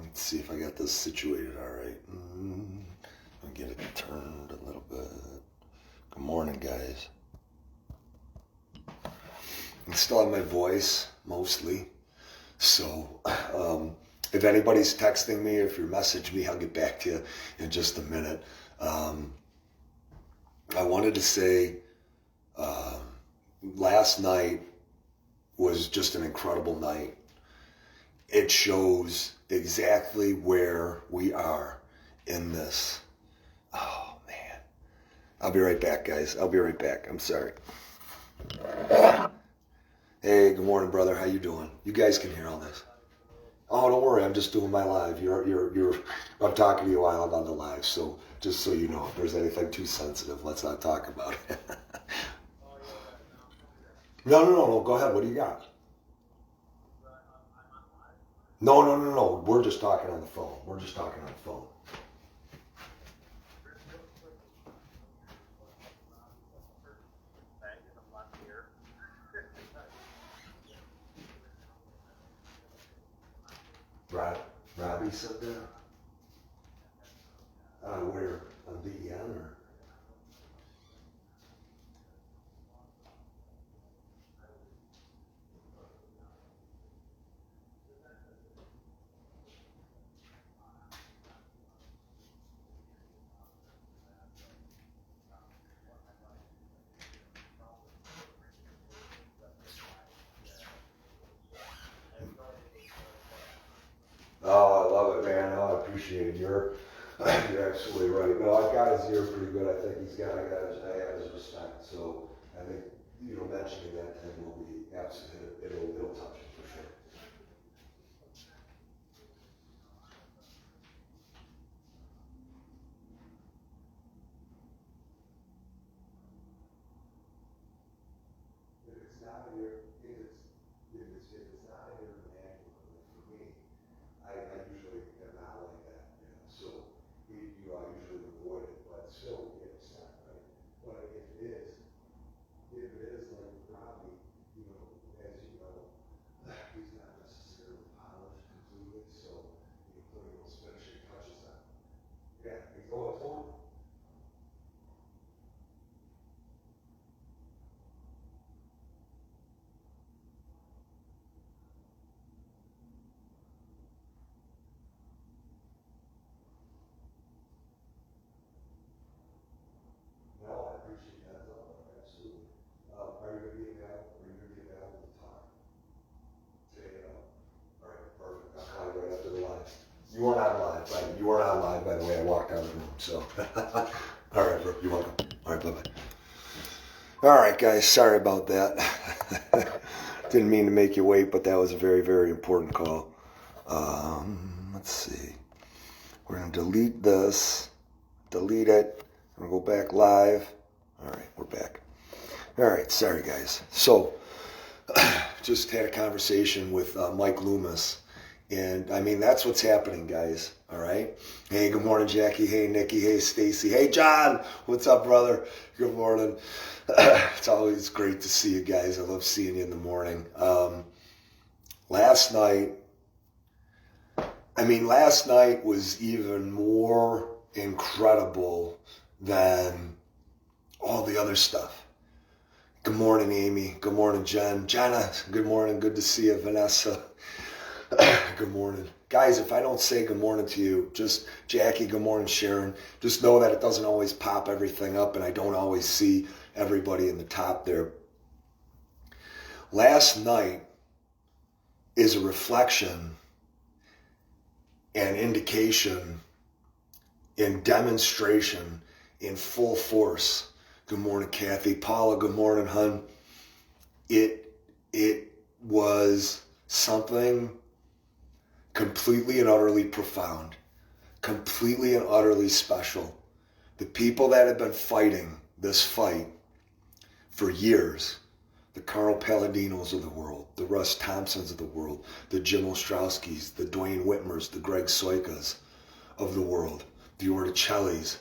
Let's see if I got this situated all right. I'll get it turned a little bit. Good morning, guys. I still have my voice, mostly. So, if anybody's texting me, if you message me, I'll get back to you in just a minute. I wanted to say, last night was just an incredible night. It shows exactly where we are in this. Oh, man. I'll be right back, guys. I'll be right back. I'm sorry. Hey, good morning, brother. How you doing? You guys can hear all this. Oh, don't worry. I'm just doing my live. I'm talking to you while I'm on the live. So just so you know, if there's anything too sensitive, let's not talk about it. No. Go ahead. What do you got? No. We're just talking on the phone. Robbie said that? Where? On BEN or? Oh, I love it, man. Oh, I appreciate it. You're absolutely right. No, I've got his ear pretty good. I think I have his respect. So I think, mentioning that to him will be absolutely, it'll touch him for sure. If it's not in your, if it's not in your vernacular, like for me, I usually am not like that, so I usually avoid it, but still get upset, right? But if it is like Robbie, as you know, he's not necessarily polished completely, so putting those finishing touches on. Yeah, he's going forward. No, I appreciate that, absolutely. Are you going to be available? To talk today? All right, perfect. I'll call you right after the live. You are not live, right? You are not live, by the way. I walked out of the room, so. All right, bro. You're welcome. All right, bye-bye. All right, guys. Sorry about that. Didn't mean to make you wait, but that was a very, very important call. Let's see. We're going to delete this. Delete it. I'm going to go back live. All right, we're back. All right, sorry, guys. So, just had a conversation with Mike Loomis. And, that's what's happening, guys. All right? Hey, good morning, Jackie. Hey, Nikki. Hey, Stacy. Hey, John. What's up, brother? Good morning. It's always great to see you guys. I love seeing you in the morning. Last night was even more incredible than all the other stuff. Good morning, Amy. Good morning, Jen. Jenna, good morning. Good to see you. Vanessa, good morning. Guys, if I don't say good morning to you, just Jackie, good morning, Sharon. Just know that it doesn't always pop everything up and I don't always see everybody in the top there. Last night is a reflection and indication and demonstration in full force. Good morning, Kathy. Paula, good morning, hun. It was something completely and utterly profound, completely and utterly special. The people that have been fighting this fight for years, the Carl Paladinos of the world, the Russ Thompsons of the world, the Jim Ostrowskis, the Dwayne Whitmers, the Greg Soikas of the world, the Orticellis,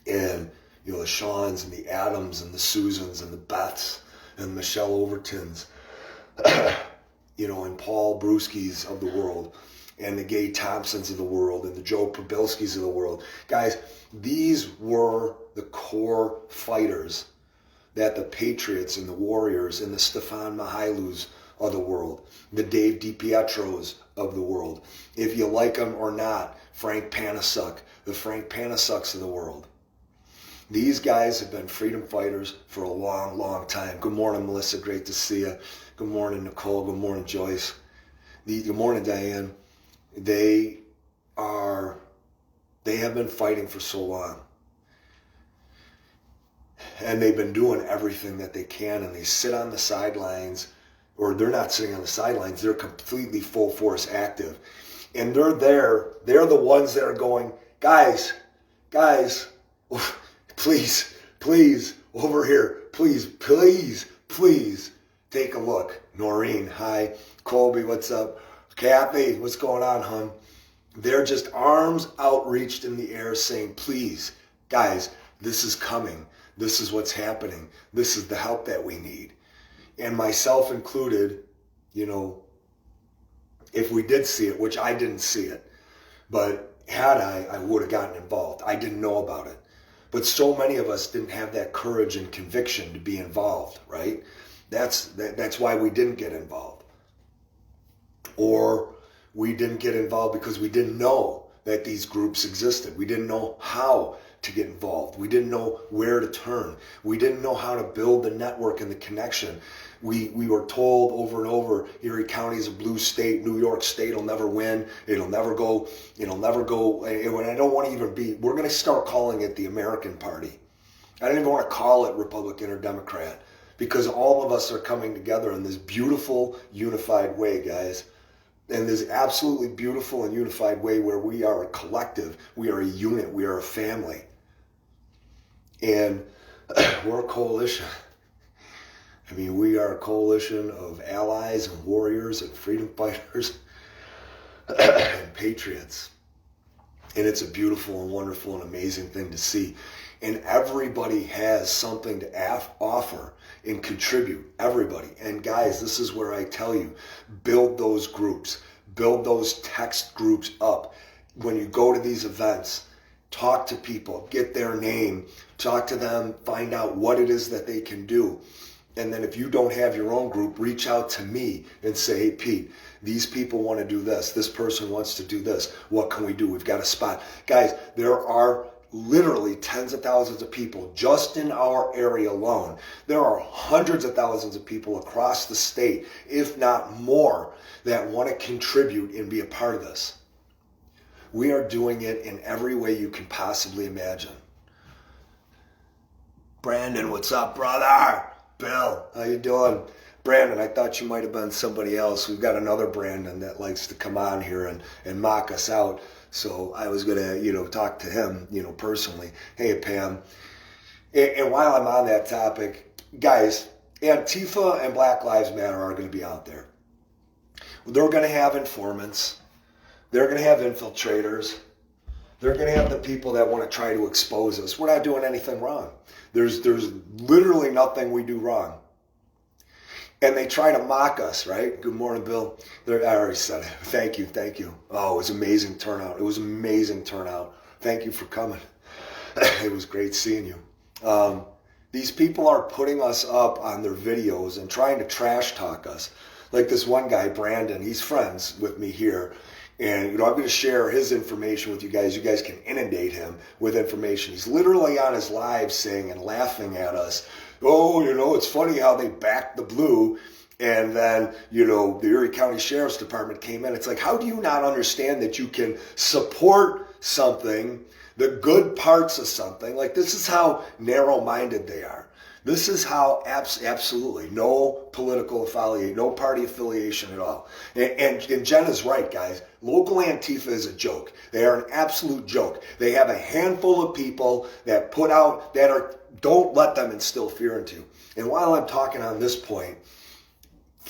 and the Shawns and the Adams and the Susans and the Beths and Michelle Overtons, and Paul Brewskis of the world. and the Gay Thompsons of the world and the Joe Probilskis of the world. Guys, these were the core fighters that the Patriots and the Warriors and the Stefan Mihailus of the world, the Dave DiPietros of the world. If you like them or not, Frank Panasuk, the Frank Panasuks of the world. These guys have been freedom fighters for a long, long time. Good morning, Melissa. Great to see you. Good morning, Nicole. Good morning, Joyce. Good morning, Diane. They have been fighting for so long. And they've been doing everything that they can, and they sit on the sidelines, or they're not sitting on the sidelines, they're completely full force active. And they're there, they're the ones that are going, guys, please, over here, please, take a look. Noreen, hi. Colby, what's up? Kathy, what's going on, hon? They're just arms outreached in the air saying, please, guys, this is coming. This is what's happening. This is the help that we need. And myself included, if we did see it, which I didn't see it, but had I would have gotten involved. I didn't know about it. But so many of us didn't have that courage and conviction to be involved, right? That's why we didn't get involved. Or we didn't get involved because we didn't know that these groups existed. We didn't know how to get involved. We didn't know where to turn. We didn't know how to build the network and the connection. We were told over and over, Erie County is a blue state, New York State will never win, it'll never go, and I don't want to even we're going to start calling it the American Party. I don't even want to call it Republican or Democrat, because all of us are coming together in this beautiful, unified way, guys. And this absolutely beautiful and unified way where we are a collective, we are a unit, we are a family. And we're a coalition. I mean, we are a coalition of allies and warriors and freedom fighters and patriots. And it's a beautiful and wonderful and amazing thing to see. And everybody has something to offer and contribute. Everybody. And guys, this is where I tell you, build those groups. Build those text groups up. When you go to these events, talk to people, get their name, talk to them, find out what it is that they can do. And then if you don't have your own group, reach out to me and say, hey, Pete, these people want to do this. This person wants to do this. What can we do? We've got a spot. Guys, there are literally tens of thousands of people just in our area alone. There are hundreds of thousands of people across the state, if not more, that want to contribute and be a part of this. We are doing it in every way you can possibly imagine. Brandon, what's up, brother? Bill, how you doing? Brandon, I thought you might have been somebody else. We've got another Brandon that likes to come on here and mock us out. So I was going to, talk to him, personally. Hey, Pam. And while I'm on that topic, guys, Antifa and Black Lives Matter are going to be out there. They're going to have informants. They're going to have infiltrators. They're going to have the people that want to try to expose us. We're not doing anything wrong. There's literally nothing we do wrong. And they try to mock us, right? Good morning, Bill. I already said it. Thank you. Oh, it was amazing turnout. Thank you for coming. It was great seeing you. These people are putting us up on their videos and trying to trash talk us. Like this one guy, Brandon, he's friends with me here. And, I'm going to share his information with you guys. You guys can inundate him with information. He's literally on his live saying and laughing at us, oh, it's funny how they backed the blue. And then, the Erie County Sheriff's Department came in. It's like, how do you not understand that you can support something, the good parts of something? Like, this is how narrow-minded they are. This is how absolutely no political affiliation, no party affiliation at all. And Jen is right, guys. Local Antifa is a joke. They are an absolute joke. They have a handful of people that don't let them instill fear into you. And while I'm talking on this point,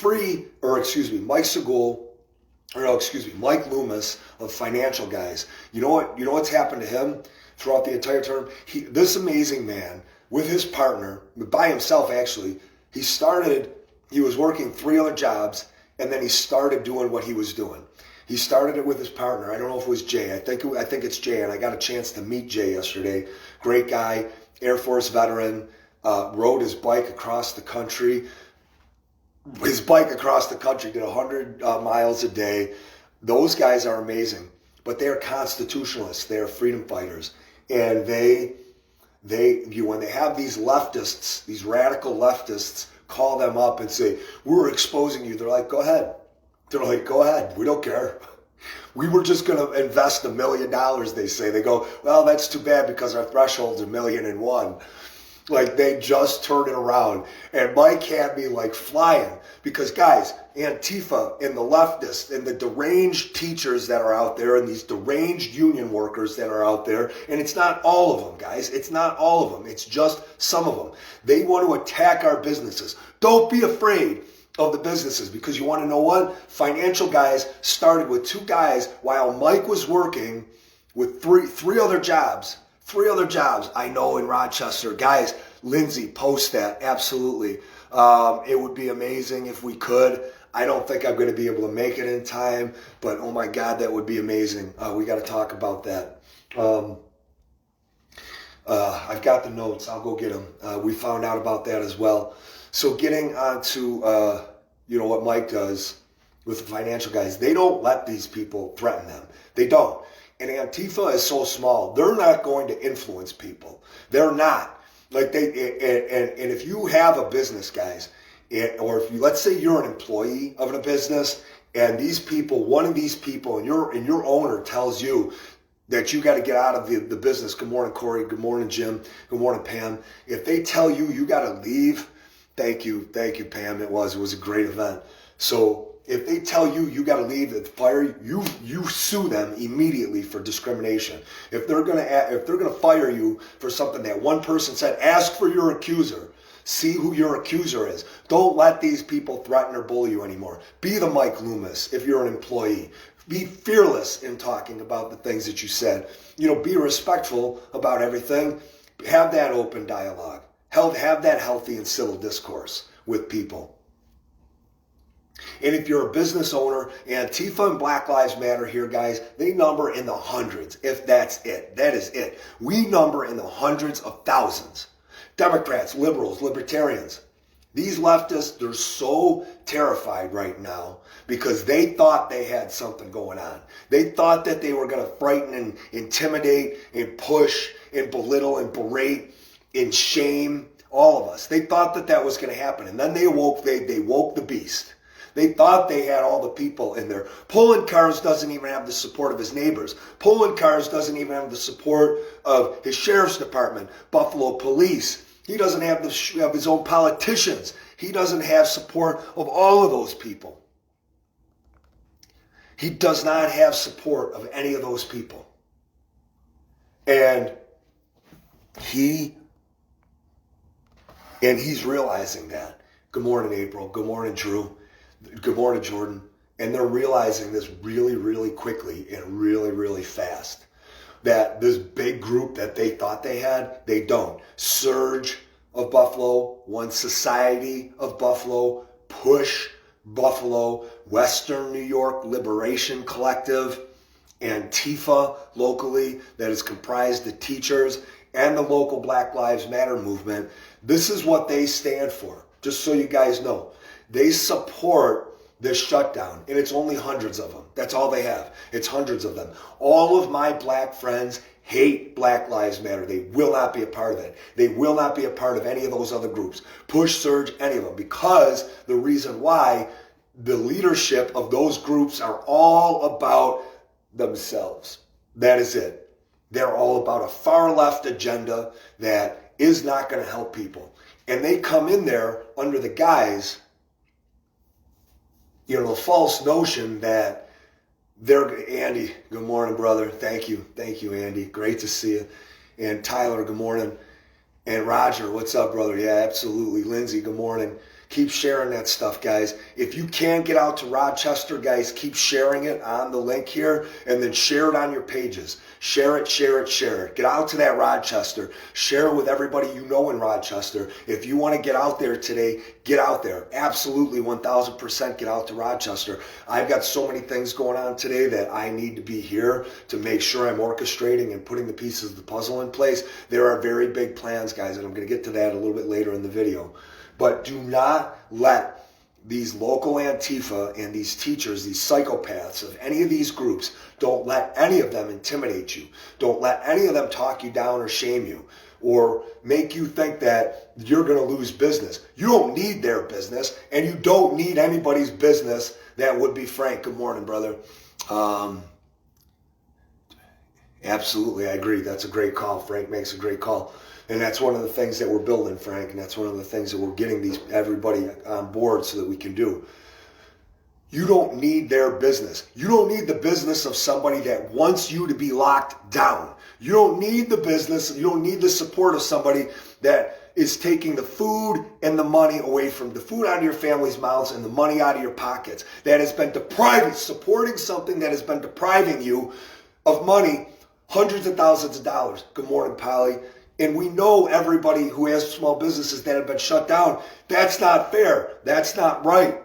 Mike Loomis of Financial Guys. You know what's happened to him throughout the entire term? This amazing man, with his partner, by himself actually, he was working 3 other jobs, and then he started doing what he was doing. He started it with his partner. I don't know if it was Jay. I think it's Jay, and I got a chance to meet Jay yesterday. Great guy, Air Force veteran, rode his bike across the country. Did 100 miles a day. Those guys are amazing, but they are constitutionalists. They are freedom fighters, and when they have these leftists, these radical leftists, call them up and say, "We're exposing you," they're like, "Go ahead." They're like, "Go ahead. We don't care. We were just going to invest $1 million." They say. They go, "Well, that's too bad because our threshold's $1 million and one." Like, they just turn it around. And Mike had me like flying because, guys, Antifa and the leftists and the deranged teachers that are out there and these deranged union workers that are out there, and it's not all of them, guys. It's not all of them. It's just some of them. They want to attack our businesses. Don't be afraid of the businesses, because you want to know what? Financial guys started with 2 guys while Mike was working with three other jobs. 3 other jobs I know in Rochester. Guys, Lindsay, post that. Absolutely. It would be amazing if we could. I don't think I'm going to be able to make it in time, but oh my God, that would be amazing. We got to talk about that. I've got the notes. I'll go get them. We found out about that as well. So getting on to, what Mike does with the financial guys, they don't let these people threaten them. They don't. And Antifa is so small, they're not going to influence people. They're not. Like and if you have a business, guys, or if let's say you're an employee of a business, and these people, one of these people, and your owner tells you that you got to get out of the business. Good morning, Corey. Good morning, Jim. Good morning, Pam. If they tell you you got to leave, thank you, Pam. It was a great event. So if they tell you you got to leave, fire you sue them immediately for discrimination. If they're gonna fire you for something that one person said, ask for your accuser. See who your accuser is. Don't let these people threaten or bully you anymore. Be the Mike Loomis if you're an employee. Be fearless in talking about the things that you said. Be respectful about everything. Have that open dialogue. Have that healthy and civil discourse with people. And if you're a business owner, Antifa and Black Lives Matter here, guys, they number in the hundreds, if that's it. That is it. We number in the hundreds of thousands. Democrats, liberals, libertarians. These leftists, they're so terrified right now because they thought they had something going on. They thought that they were going to frighten and intimidate and push and belittle and berate and shame all of us. They thought that was going to happen. And then they woke the beast. They thought they had all the people in there. Pulling cars doesn't even have the support of his neighbors. Pulling cars doesn't even have the support of his sheriff's department, Buffalo Police. He doesn't have his own politicians. He doesn't have support of all of those people. He does not have support of any of those people. And he's realizing that. Good morning, April. Good morning, Drew. Good morning, Jordan. And they're realizing this really, really quickly and really, really fast. That this big group that they thought they had, they don't. Surge of Buffalo, One Society of Buffalo, Push Buffalo, Western New York Liberation Collective, Antifa locally that is comprised of teachers, and the local Black Lives Matter movement. This is what they stand for, just so you guys know. They support this shutdown, and it's only hundreds of them. That's all they have. It's hundreds of them. All of my black friends hate Black Lives Matter. They will not be a part of it. They will not be a part of any of those other groups. Push, Surge, any of them. Because the reason why, the leadership of those groups are all about themselves. That is it. They're all about a far left agenda that is not going to help people. And they come in there under the guise, the false notion that Andy, good morning, brother. Thank you, Andy. Great to see you. And Tyler, good morning. And Roger, what's up, brother? Yeah, absolutely. Lindsay, good morning. Keep sharing that stuff, guys. If you can get out to Rochester, guys, keep sharing it on the link here, and then share it on your pages. Share it, share it, share it. Get out to that Rochester. Share it with everybody you know in Rochester. If you want to get out there today, get out there. Absolutely, 1000% get out to Rochester. I've got so many things going on today that I need to be here to make sure I'm orchestrating and putting the pieces of the puzzle in place. There are very big plans, guys, and I'm going to get to that a little bit later in the video. But do not let these local Antifa and these teachers, these psychopaths of any of these groups, don't let any of them intimidate you. Don't let any of them talk you down or shame you or make you think that you're going to lose business. You don't need their business, and you don't need anybody's business. That would be Frank. Good morning, brother. Absolutely, I agree. That's a great call. Frank makes a great call. And that's one of the things that we're building, Frank, and that's one of the things that we're getting everybody on board so that we can do. You don't need their business. You don't need the business of somebody that wants you to be locked down. You don't need the business, you don't need the support of somebody that is taking the food and the money away from the food out of your family's mouths and the money out of your pockets. That has been supporting something that has been depriving you of money, hundreds of thousands of dollars. Good morning, Polly. And we know everybody who has small businesses that have been shut down. That's not fair. That's not right.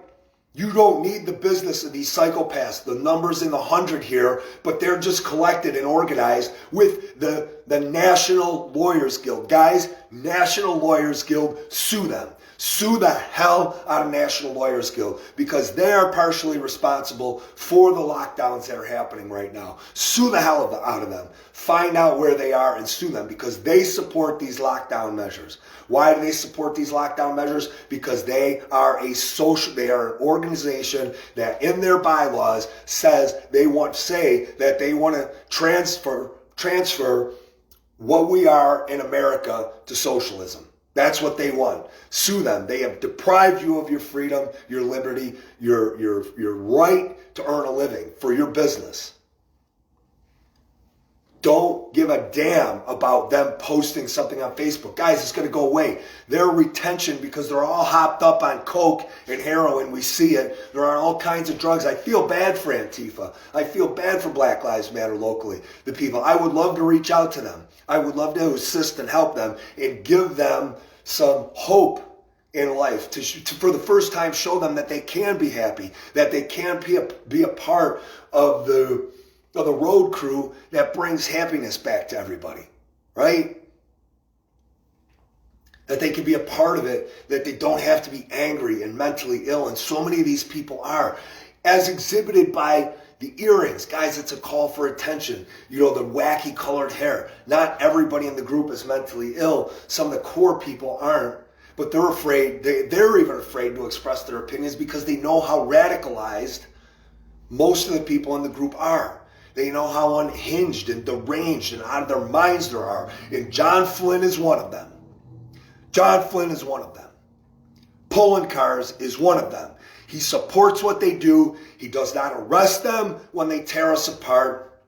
You don't need the business of these psychopaths. The number's in the 100 here, but they're just collected and organized with the National Lawyers Guild. Guys, National Lawyers Guild, sue them. Sue the hell out of National Lawyers Guild because they are partially responsible for the lockdowns that are happening right now. Sue the hell out of them. Find out where they are and sue them because they support these lockdown measures. Why do they support these lockdown measures? Because they are they are an organization that in their bylaws says they want to transfer what we are in America to socialism. That's what they want. Sue them. They have deprived you of your freedom, your liberty, your right to earn a living for your business. Don't give a damn about them posting something on Facebook. Guys, it's going to go away. Their retention, because they're all hopped up on coke and heroin, we see it. There are all kinds of drugs. I feel bad for Antifa. I feel bad for Black Lives Matter locally. The people, I would love to reach out to them. I would love to assist and help them and give them some hope in life to for the first time show them that they can be happy, that they can be a part of the road crew that brings happiness back to everybody, right? That they can be a part of it, that they don't have to be angry and mentally ill, and so many of these people are, as exhibited by the earrings. Guys, it's a call for attention. You know, the wacky colored hair. Not everybody in the group is mentally ill. Some of the core people aren't, but they're afraid. They're even afraid to express their opinions because they know how radicalized most of the people in the group are. They know how unhinged and deranged and out of their minds there are. And John Flynn is one of them. John Flynn is one of them. Pulling cars is one of them. He supports what they do. He does not arrest them when they tear us apart.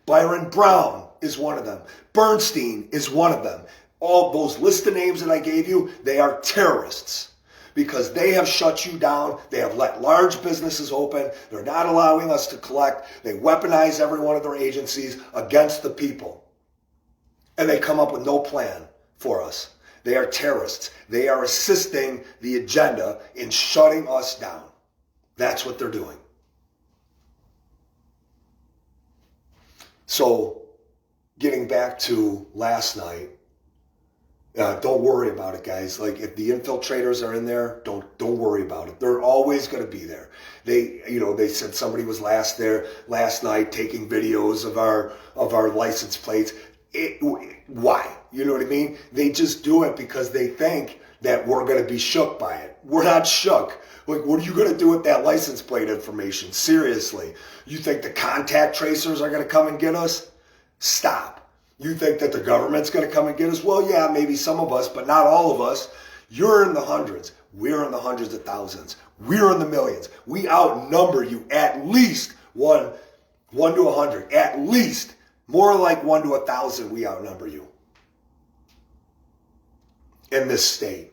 Byron Brown is one of them. Bernstein is one of them. All those list of names that I gave you, they are terrorists because they have shut you down. They have let large businesses open. They're not allowing us to collect. They weaponize every one of their agencies against the people. And they come up with no plan for us. They are terrorists. They are assisting the agenda in shutting us down. That's what they're doing. So, getting back to last night, don't worry about it, guys. Like, if the infiltrators are in there, don't worry about it. They're always going to be there. They said somebody was last night taking videos of our license plates. Why? You know what I mean? They just do it because they think that we're going to be shook by it. We're not shook. Like, what are you going to do with that license plate information? Seriously. You think the contact tracers are going to come and get us? Stop. You think that the government's going to come and get us? Well, yeah, maybe some of us, but not all of us. You're in the hundreds. We're in the hundreds of thousands. We're in the millions. We outnumber you at least 1 to 100. At least. More like 1 to 1,000 we outnumber you. In this state.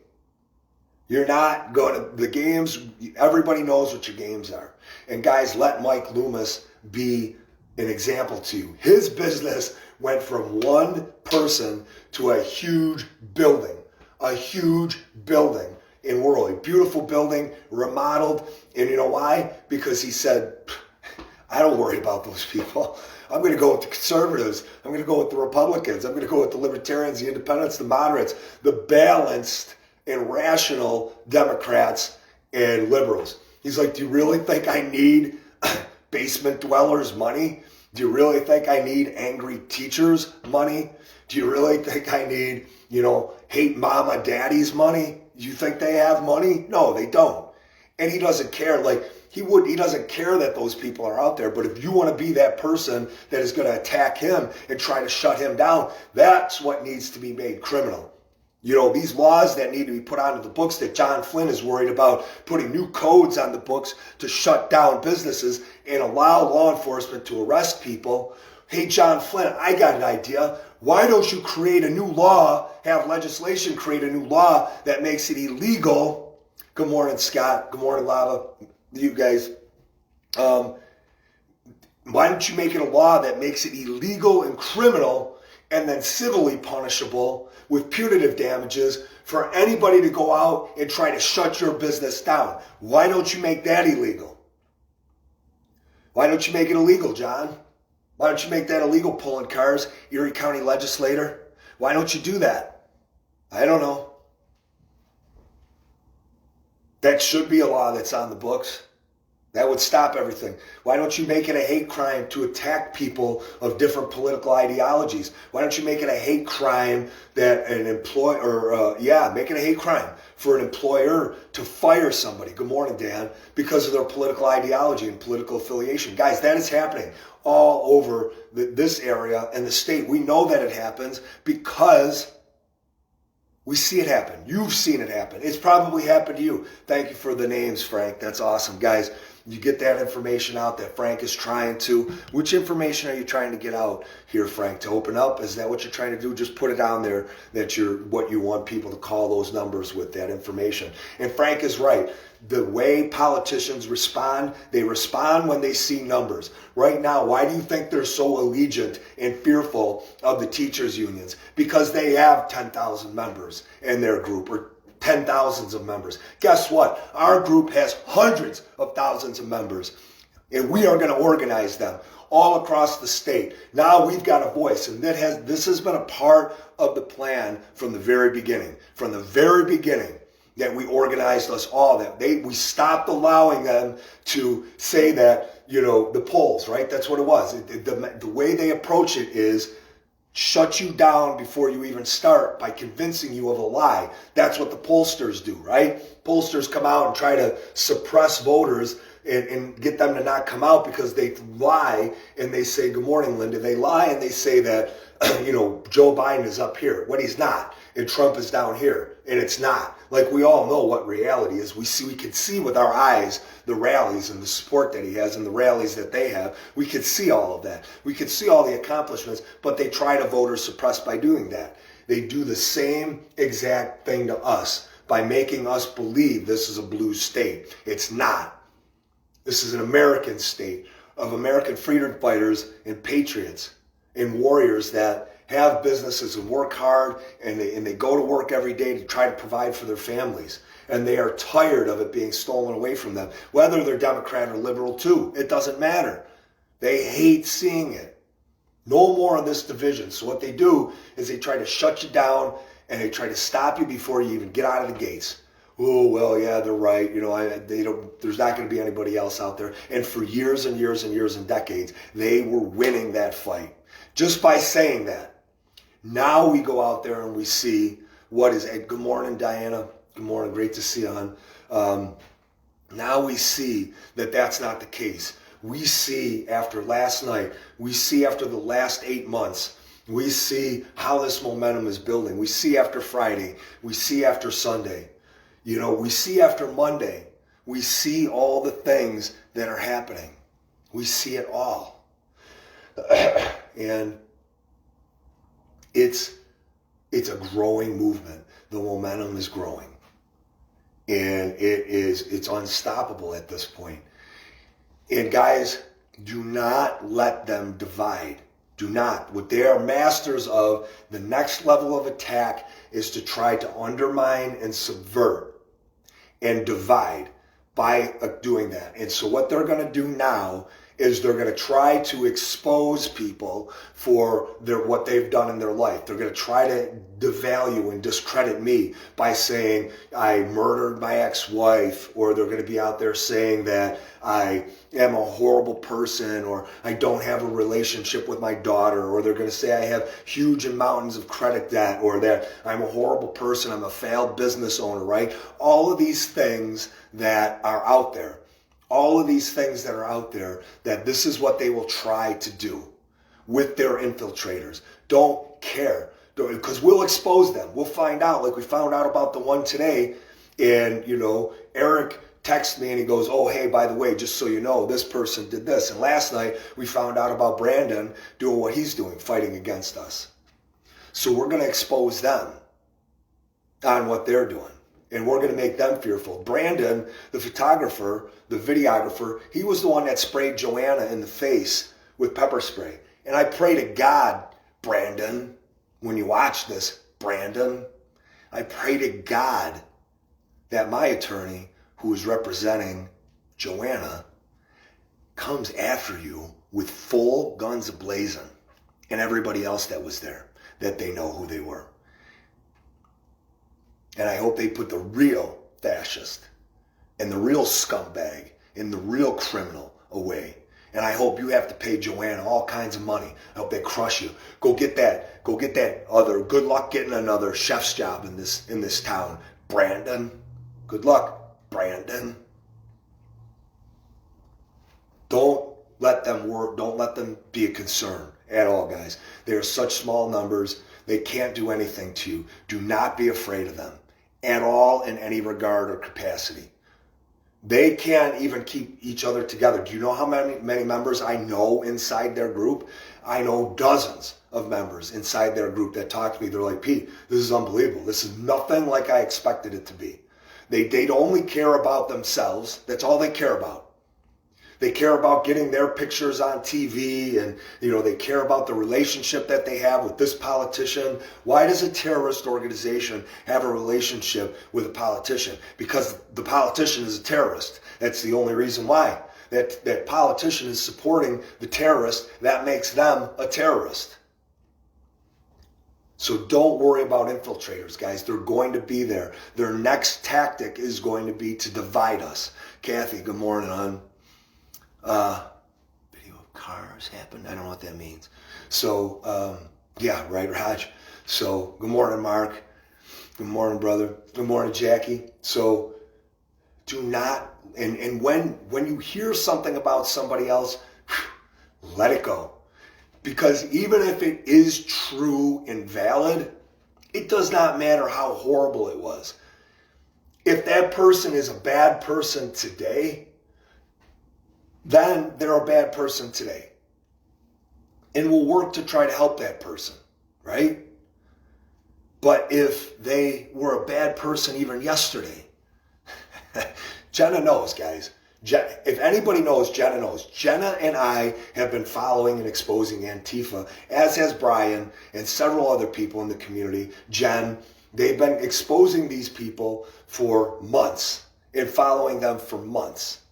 You're not going to, the games, everybody knows what your games are. And guys, let Mike Loomis be an example to you. His business went from one person to a huge building in Worley. Beautiful building, remodeled. And you know why? Because he said, I don't worry about those people. I'm going to go with the conservatives. I'm going to go with the Republicans. I'm going to go with the libertarians, the independents, the moderates, the balanced and rational Democrats and liberals. He's like, do you really think I need basement dwellers' money? Do you really think I need angry teachers' money? Do you really think I need, hate mama daddy's money? Do you think they have money? No, they don't. And he doesn't care. He doesn't care that those people are out there. But if you want to be that person that is going to attack him and try to shut him down, that's what needs to be made criminal. These laws that need to be put onto the books that John Flynn is worried about, putting new codes on the books to shut down businesses and allow law enforcement to arrest people. Hey, John Flynn, I got an idea. Why don't you create a new law, have legislation create a new law that makes it illegal? Good morning, Scott. Good morning, Lava. You guys. Why don't you make it a law that makes it illegal and criminal and then civilly punishable with punitive damages for anybody to go out and try to shut your business down? Why don't you make that illegal? Why don't you make it illegal, John? Why don't you make that illegal, pulling cars, Erie County legislator? Why don't you do that? I don't know. That should be a law that's on the books. That would stop everything. Why don't you make it a hate crime to attack people of different political ideologies? Why don't you make it a hate crime that make it a hate crime for an employer to fire somebody, good morning, Dan, because of their political ideology and political affiliation. Guys, that is happening all over this area and the state. We know that it happens because we see it happen. You've seen it happen. It's probably happened to you. Thank you for the names, Frank. That's awesome. Guys, you get that information out that Frank is trying to. Which information are you trying to get out here, Frank? To open up? Is that what you're trying to do? Just put it down there that what you want people to call those numbers with, that information. And Frank is right. The way politicians respond, they respond when they see numbers. Right now, why do you think they're so allegiant and fearful of the teachers' unions? Because they have 10,000 members in their group, or 10,000s of members. Guess what? Our group has hundreds of thousands of members, and we are going to organize them all across the state. Now we've got a voice, and this has been a part of the plan from the very beginning. From the very beginning, that we organized us all. We stopped allowing them to say that, the polls, right? That's what it was. The way they approach it is shut you down before you even start by convincing you of a lie. That's what the pollsters do, right? Pollsters come out and try to suppress voters and get them to not come out because they lie and they say, good morning, Linda. They lie and they say that, Joe Biden is up here when he's not, and Trump is down here, and it's not. Like, we all know what reality is. We can see with our eyes the rallies and the support that he has and the rallies that they have. We can see all of that. We can see all the accomplishments, but they try to voter suppress by doing that. They do the same exact thing to us by making us believe this is a blue state. It's not. This is an American state of American freedom fighters and patriots and warriors that have businesses and work hard, and they go to work every day to try to provide for their families. And they are tired of it being stolen away from them. Whether they're Democrat or liberal too, it doesn't matter. They hate seeing it. No more of this division. So what they do is they try to shut you down and they try to stop you before you even get out of the gates. Oh, well, yeah, they're right. There's not going to be anybody else out there. And for years and years and years and decades, they were winning that fight. Just by saying that. Now we go out there and we see what is. Good morning, Diana. Good morning. Great to see you, hon. Now we see that that's not the case. We see after last night, we see after the last 8 months, we see how this momentum is building. We see after Friday. We see after Sunday. We see after Monday. We see all the things that are happening. We see it all. And it's a growing movement. The momentum is growing. And it's unstoppable at this point. And guys, do not let them divide. Do not. What they are masters of, the next level of attack is to try to undermine and subvert and divide by doing that. And so what they're going to do now is they're going to try to expose people for what they've done in their life. They're going to try to devalue and discredit me by saying I murdered my ex-wife, or they're going to be out there saying that I am a horrible person, or I don't have a relationship with my daughter, or they're going to say I have huge mountains of credit debt, or that I'm a horrible person, I'm a failed business owner, right? All of these things that are out there. All of these things that are out there, that this is what they will try to do with their infiltrators. Don't care, because we'll expose them. We'll find out, like we found out about the one today. And, Eric texted me and he goes, oh, hey, by the way, just so you know, this person did this. And last night we found out about Brandon doing what he's doing, fighting against us. So we're going to expose them on what they're doing. And we're going to make them fearful. Brandon, the photographer, the videographer, he was the one that sprayed Joanna in the face with pepper spray. And I pray to God, Brandon, when you watch this, Brandon, I pray to God that my attorney, who is representing Joanna, comes after you with full guns ablazing, and everybody else that was there, that they know who they were. And I hope they put the real fascist and the real scumbag and the real criminal away. And I hope you have to pay Joanna all kinds of money. I hope they crush you. Go get that other. Good luck getting another chef's job in this town, Brandon. Good luck, Brandon. Don't let them work. Don't let them be a concern at all, guys. They are such small numbers. They can't do anything to you. Do not be afraid of them at all in any regard or capacity. They can't even keep each other together. Do you know how many members I know inside their group? I know dozens of members inside their group that talk to me. They're like, Pete, this is unbelievable. This is nothing like I expected it to be. They only care about themselves. That's all they care about. They care about getting their pictures on TV, and they care about the relationship that they have with this politician. Why does a terrorist organization have a relationship with a politician? Because the politician is a terrorist. That's the only reason why. That politician is supporting the terrorist. That makes them a terrorist. So don't worry about infiltrators, guys. They're going to be there. Their next tactic is going to be to divide us. Kathy, good morning, hon. Video of cars happened. I don't know what that means. So, yeah, right, Raj. So, good morning, Mark. Good morning, brother. Good morning, Jackie. So, do not, and when you hear something about somebody else, let it go. Because even if it is true and valid, it does not matter how horrible it was. If that person is a bad person today, then they're a bad person today. And we'll work to try to help that person, right? But if they were a bad person even yesterday, Jenna knows, guys. If anybody knows, Jenna knows. Jenna and I have been following and exposing Antifa, as has Brian and several other people in the community. Jen, they've been exposing these people for months and following them for months.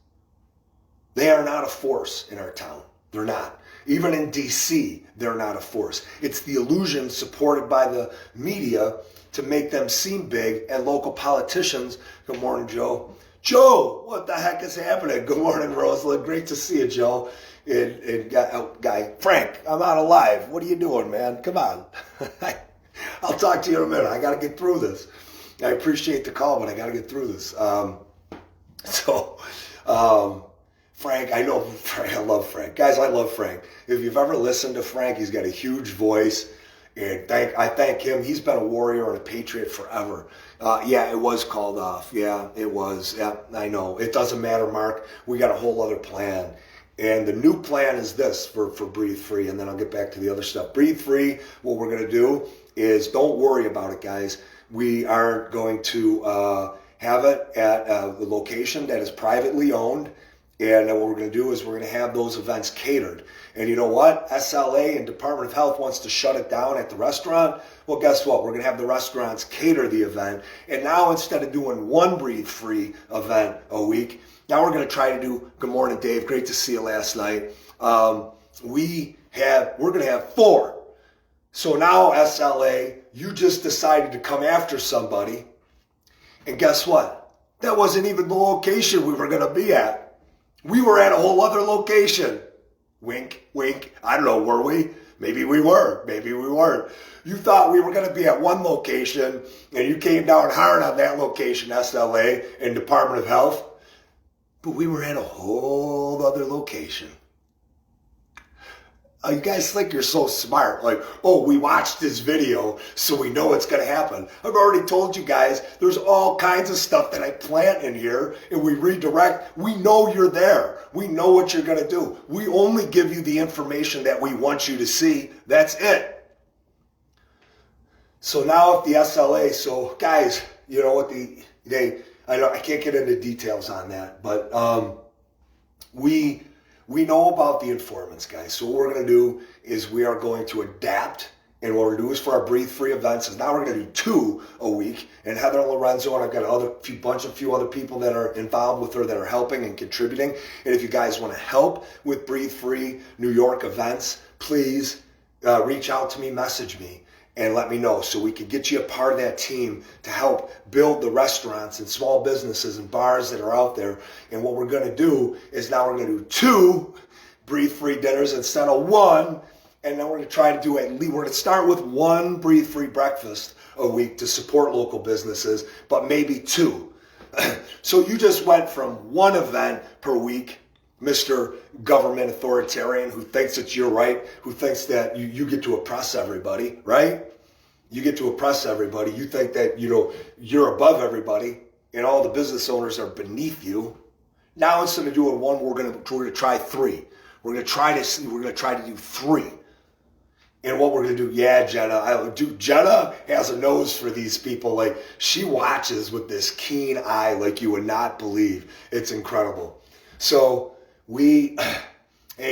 They are not a force in our town. They're not. Even in DC, they're not a force. It's the illusion supported by the media to make them seem big, and local politicians. Good morning, Joe. Joe, what the heck is happening? Good morning, Rosalind. Great to see you, Joe. And guy, Frank, I'm out alive. What are you doing, man? Come on. I'll talk to you in a minute. I got to get through this. I appreciate the call, but I got to get through this. Frank, I know Frank. I love Frank. Guys, I love Frank. If you've ever listened to Frank, he's got a huge voice. And I thank him. He's been a warrior and a patriot forever. Yeah, it was called off. Yeah, it was. Yeah, I know. It doesn't matter, Mark. We got a whole other plan. And the new plan is this for Breathe Free, and then I'll get back to the other stuff. Breathe Free, what we're going to do is, don't worry about it, guys. We are going to have it at the location that is privately owned. And what we're going to do is we're going to have those events catered. And you know what? SLA and Department of Health wants to shut it down at the restaurant. Well, guess what? We're going to have the restaurants cater the event. And now instead of doing one Breathe Free event a week, now we're going to try to do, good morning, Dave. Great to see you last night. We're going to have 4. So now SLA, you just decided to come after somebody. And guess what? That wasn't even the location we were going to be at. We were at a whole other location. Wink, wink. I don't know, were we? Maybe we were. Maybe we weren't. You thought we were going to be at one location, and you came down hard on that location, SLA and Department of Health. But we were at a whole other location. You guys think you're so smart. Like, oh, we watched this video, so we know it's going to happen. I've already told you guys, there's all kinds of stuff that I plant in here, and we redirect. We know you're there. We know what you're going to do. We only give you the information that we want you to see. That's it. So now if the SLA, so guys, you know what I can't get into details on that, but we know about the informants, guys. So what we're going to do is we are going to adapt. And what we're going to do is for our Breathe Free events is now we're going to do 2 a week. And Heather and Lorenzo, and I've got a few other people that are involved with her that are helping and contributing. And if you guys want to help with Breathe Free New York events, please reach out to me, message me, and let me know so we can get you a part of that team to help build the restaurants and small businesses and bars that are out there. And what we're going to do is now we're going to do 2 Breathe Free dinners instead of 1. And then we're going to try to do we're going to start with 1 Breathe Free breakfast a week to support local businesses, but maybe 2. So you just went from 1 event per week, Mr. Government Authoritarian, who thinks it's your right, who thinks that you get to oppress everybody, right? You get to oppress everybody. You think that, you're above everybody and all the business owners are beneath you. Now instead of doing 1, we're going to try 3. We're going to try to do 3. And what we're going to do, Jenna has a nose for these people. Like, she watches with this keen eye like you would not believe. It's incredible. So hey,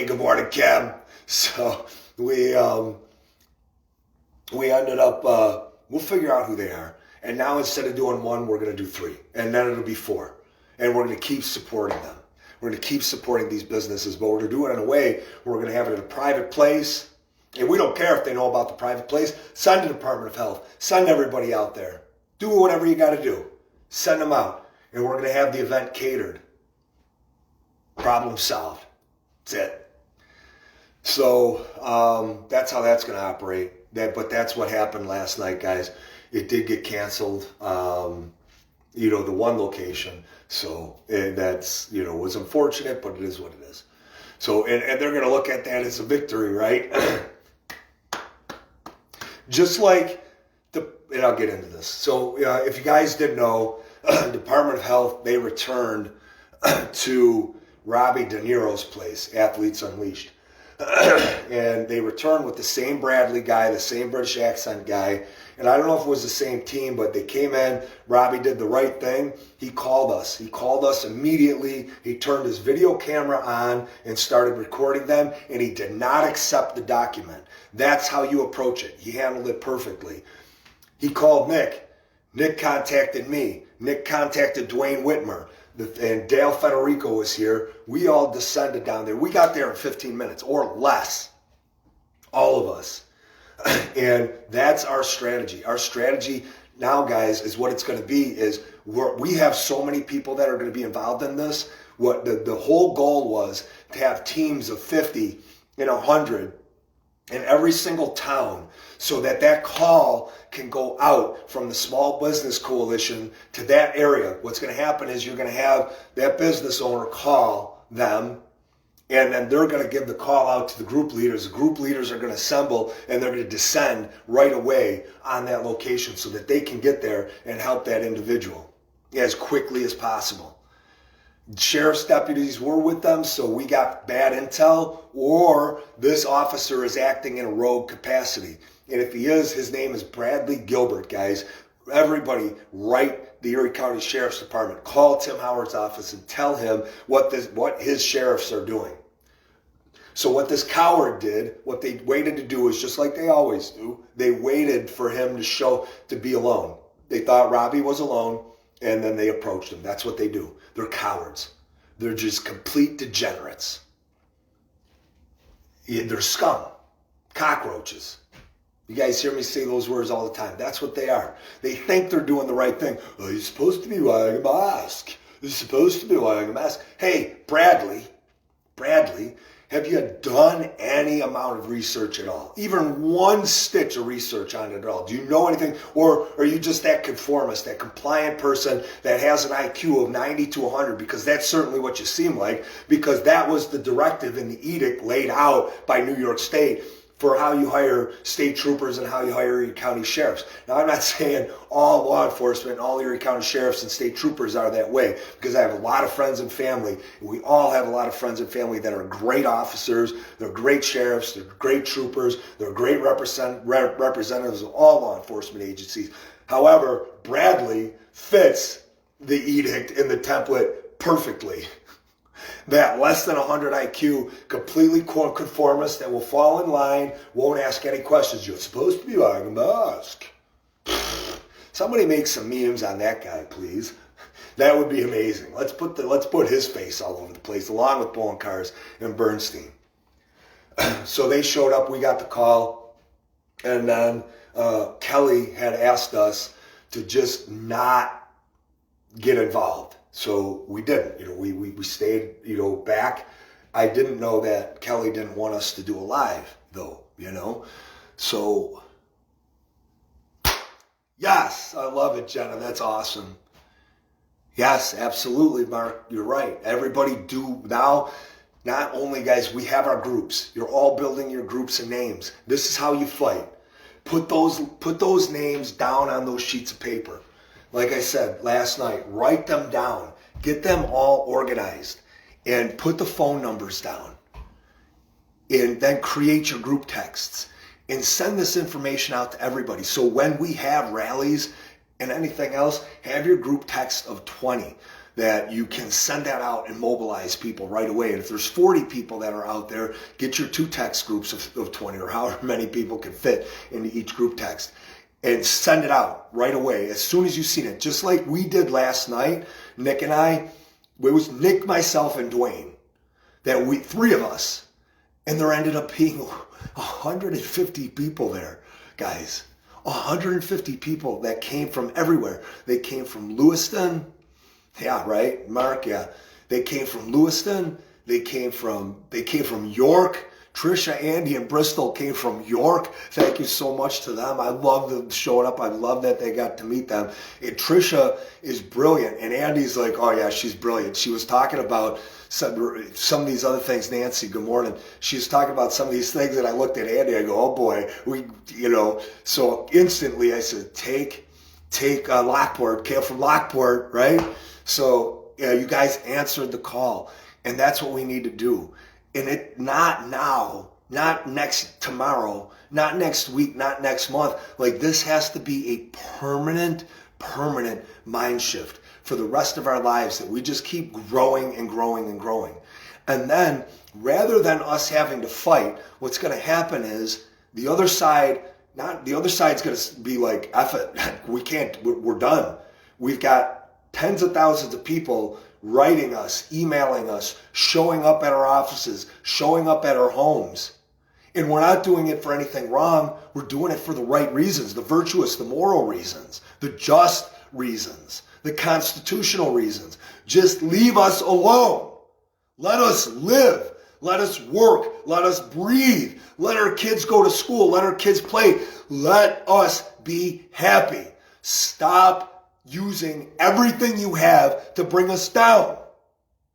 good morning, Kim. So we ended up, we'll figure out who they are. And now instead of doing 1, we're going to do 3. And then it'll be 4. And we're going to keep supporting them. We're going to keep supporting these businesses, but we're going to do it in a way where we're going to have it at a private place. And we don't care if they know about the private place. Send the Department of Health. Send everybody out there. Do whatever you got to do. Send them out. And we're going to have the event catered. Problem solved. That's it. So that's how that's going to operate. But that's what happened last night, guys. It did get canceled. The 1 location. So and that's was unfortunate, but it is what it is. So and they're going to look at that as a victory, right? Just like and I'll get into this. So if you guys didn't know, Department of Health, they returned to Robbie De Niro's place, Athletes Unleashed. And they returned with the same Bradley guy, the same British accent guy. And I don't know if it was the same team, but they came in. Robbie did the right thing. He called us. He called us immediately. He turned his video camera on and started recording them. And he did not accept the document. That's how you approach it. He handled it perfectly. He called Nick. Nick contacted me. Nick contacted Dwayne Whitmer. And Dale Federico was here. We all descended down there. We got there in 15 minutes or less. All of us. And that's our strategy. Our strategy now, guys, is what it's going to be is we have so many people that are going to be involved in this. What the whole goal was to have teams of 50 and 100 in every single town so that call can go out from the Small Business Coalition to that area. What's going to happen is you're going to have that business owner call them, and then they're going to give the call out to the group leaders. The group leaders are going to assemble, and they're going to descend right away on that location so that they can get there and help that individual as quickly as possible. Sheriff's deputies were with them, so we got bad intel, or this officer is acting in a rogue capacity. And if he is, his name is Bradley Gilbert, guys. Everybody write the Erie County Sheriff's Department, call Tim Howard's office and tell him what his sheriffs are doing. So what this coward did, what they waited to do is just like they always do. They waited for him to be alone. They thought Robbie was alone, and then they approached him. That's what they do. They're cowards. They're just complete degenerates. They're scum, cockroaches. You guys hear me say those words all the time. That's what they are. They think they're doing the right thing. Oh, you're supposed to be wearing a mask. You're supposed to be wearing a mask. Hey, Bradley, have you done any amount of research at all? Even one stitch of research on it at all? Do you know anything? Or are you just that conformist, that compliant person that has an IQ of 90 to 100? Because that's certainly what you seem like, because that was the directive in the edict laid out by New York State for how you hire state troopers and how you hire Erie County sheriffs. Now, I'm not saying all law enforcement, all Erie County sheriffs and state troopers are that way, because I have a lot of friends and family, and we all have a lot of friends and family that are great officers, they're great sheriffs, they're great troopers, they're great representatives of all law enforcement agencies. However, Bradley fits the edict in the template perfectly. That less than 100 IQ, completely conformist that will fall in line, won't ask any questions. You're supposed to be wearing a mask. Somebody make some memes on that guy, please. That would be amazing. Let's put his face all over the place, along with Bowenkars and Bernstein. So they showed up. We got the call, and then Kelly had asked us to just not get involved. So we didn't, we stayed, back. I didn't know that Kelly didn't want us to do a live though, So, yes, I love it, Jenna. That's awesome. Yes, absolutely, Mark. You're right. Everybody do now. Not only, guys, we have our groups. You're all building your groups and names. This is how you fight. Put those names down on those sheets of paper. Like I said last night, write them down, get them all organized, and put the phone numbers down. And then create your group texts and send this information out to everybody. So when we have rallies and anything else, have your group text of 20 that you can send that out and mobilize people right away. And if there's 40 people that are out there, get your 2 text groups of 20 or however many people can fit into each group text. And send it out right away as soon as you've seen it. Just like we did last night, Nick and I, it was Nick, myself, and Dwayne. That 3 of us. And there ended up being 150 people there, guys. 150 people that came from everywhere. They came from Lewiston. Yeah, right, Mark, yeah. They came from Lewiston. They came from York. Trisha, Andy, and Bristol came from York. Thank you so much to them. I love them showing up. I love that they got to meet them. And Trisha is brilliant. And Andy's like, oh yeah, she's brilliant. She was talking about some of these other things. Nancy, good morning. She was talking about some of these things, and I looked at Andy. I go, oh boy, So instantly I said, take Lockport. Came from Lockport, right? So you guys answered the call, and that's what we need to do. And it not now, not tomorrow, not next week, not next month. Like, this has to be a permanent mind shift for the rest of our lives, that we just keep growing and growing and growing. And then, rather than us having to fight, what's going to happen is the other side's going to be like, F it, we're done. We've got tens of thousands of people writing us, emailing us, showing up at our offices, showing up at our homes. And we're not doing it for anything wrong. We're doing it for the right reasons, the virtuous, the moral reasons, the just reasons, the constitutional reasons. Just leave us alone. Let us live. Let us work. Let us breathe. Let our kids go to school. Let our kids play. Let us be happy. Stop using everything you have to bring us down.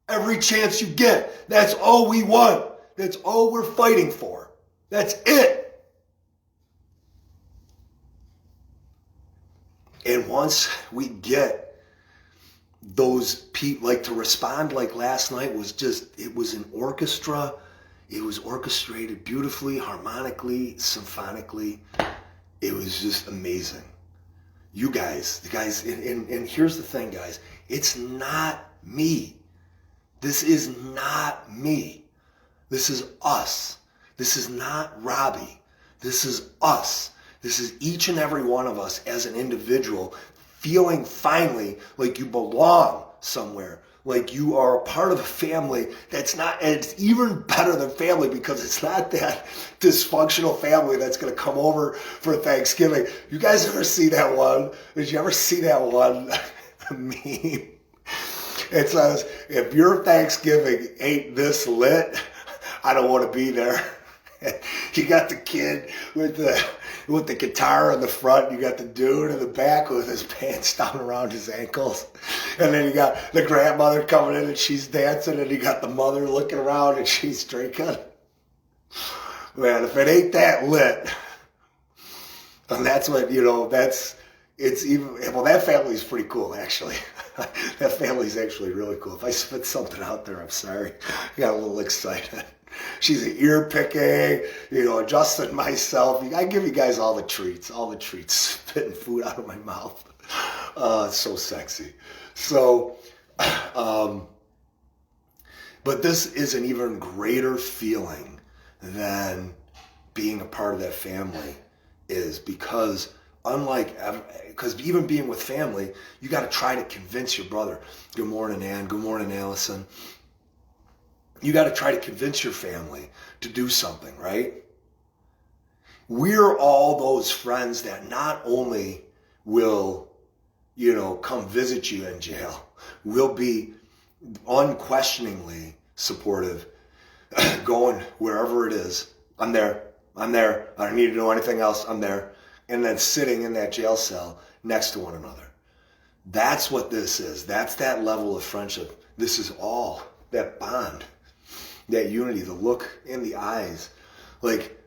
Every chance you get. That's all we want. That's all we're fighting for. That's it. And once we get those people, like, to respond like last night it was an orchestra. It was orchestrated beautifully, harmonically, symphonically. It was just amazing. you guys, and here's the thing, guys. It's not me. This is not me. This is us. This is not Robbie. This is us. This is each and every one of us as an individual feeling finally like you belong somewhere, like you are a part of a family that's not, and it's even better than family because it's not that dysfunctional family that's going to come over for Thanksgiving. You guys ever see that one? Did you ever see that one meme? It says, if your Thanksgiving ain't this lit, I don't want to be there. You got the kid with the guitar in the front, you got the dude in the back with his pants down around his ankles, and then you got the grandmother coming in and she's dancing, and you got the mother looking around and she's drinking. Man, if it ain't that lit, and that's what, it's even, well, that family's pretty cool, actually. That family's actually really cool. If I spit something out there, I'm sorry. I got a little excited. She's an ear picking, adjusting myself. I give you guys all the treats, spitting food out of my mouth. It's so sexy. So, but this is an even greater feeling than being a part of that family is, because because even being with family, you got to try to convince your brother. Good morning, Ann. Good morning, Allison. You got to try to convince your family to do something, right? We're all those friends that not only will, come visit you in jail, will be unquestioningly supportive, going wherever it is. I'm there. I don't need to know anything else. I'm there. And then sitting in that jail cell next to one another. That's what this is. That's that level of friendship. This is all that bond. That unity, the look in the eyes. Like,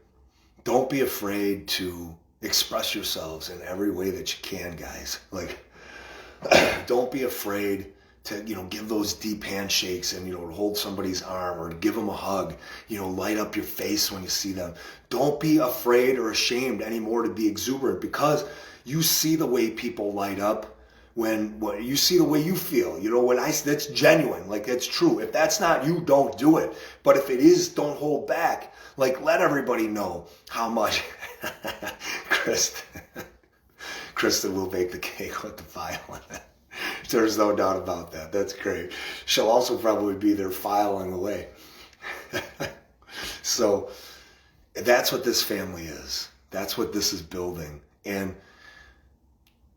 don't be afraid to express yourselves in every way that you can, guys. Like, don't be afraid to, give those deep handshakes and, hold somebody's arm or to give them a hug, light up your face when you see them. Don't be afraid or ashamed anymore to be exuberant, because you see the way people light up. When you see the way you feel, that's genuine, like that's true. If that's not you, don't do it. But if it is, don't hold back. Like, let everybody know how much. Kristen will bake the cake with the violin. There's no doubt about that. That's great. She'll also probably be there filing away. So that's what this family is. That's what this is building. And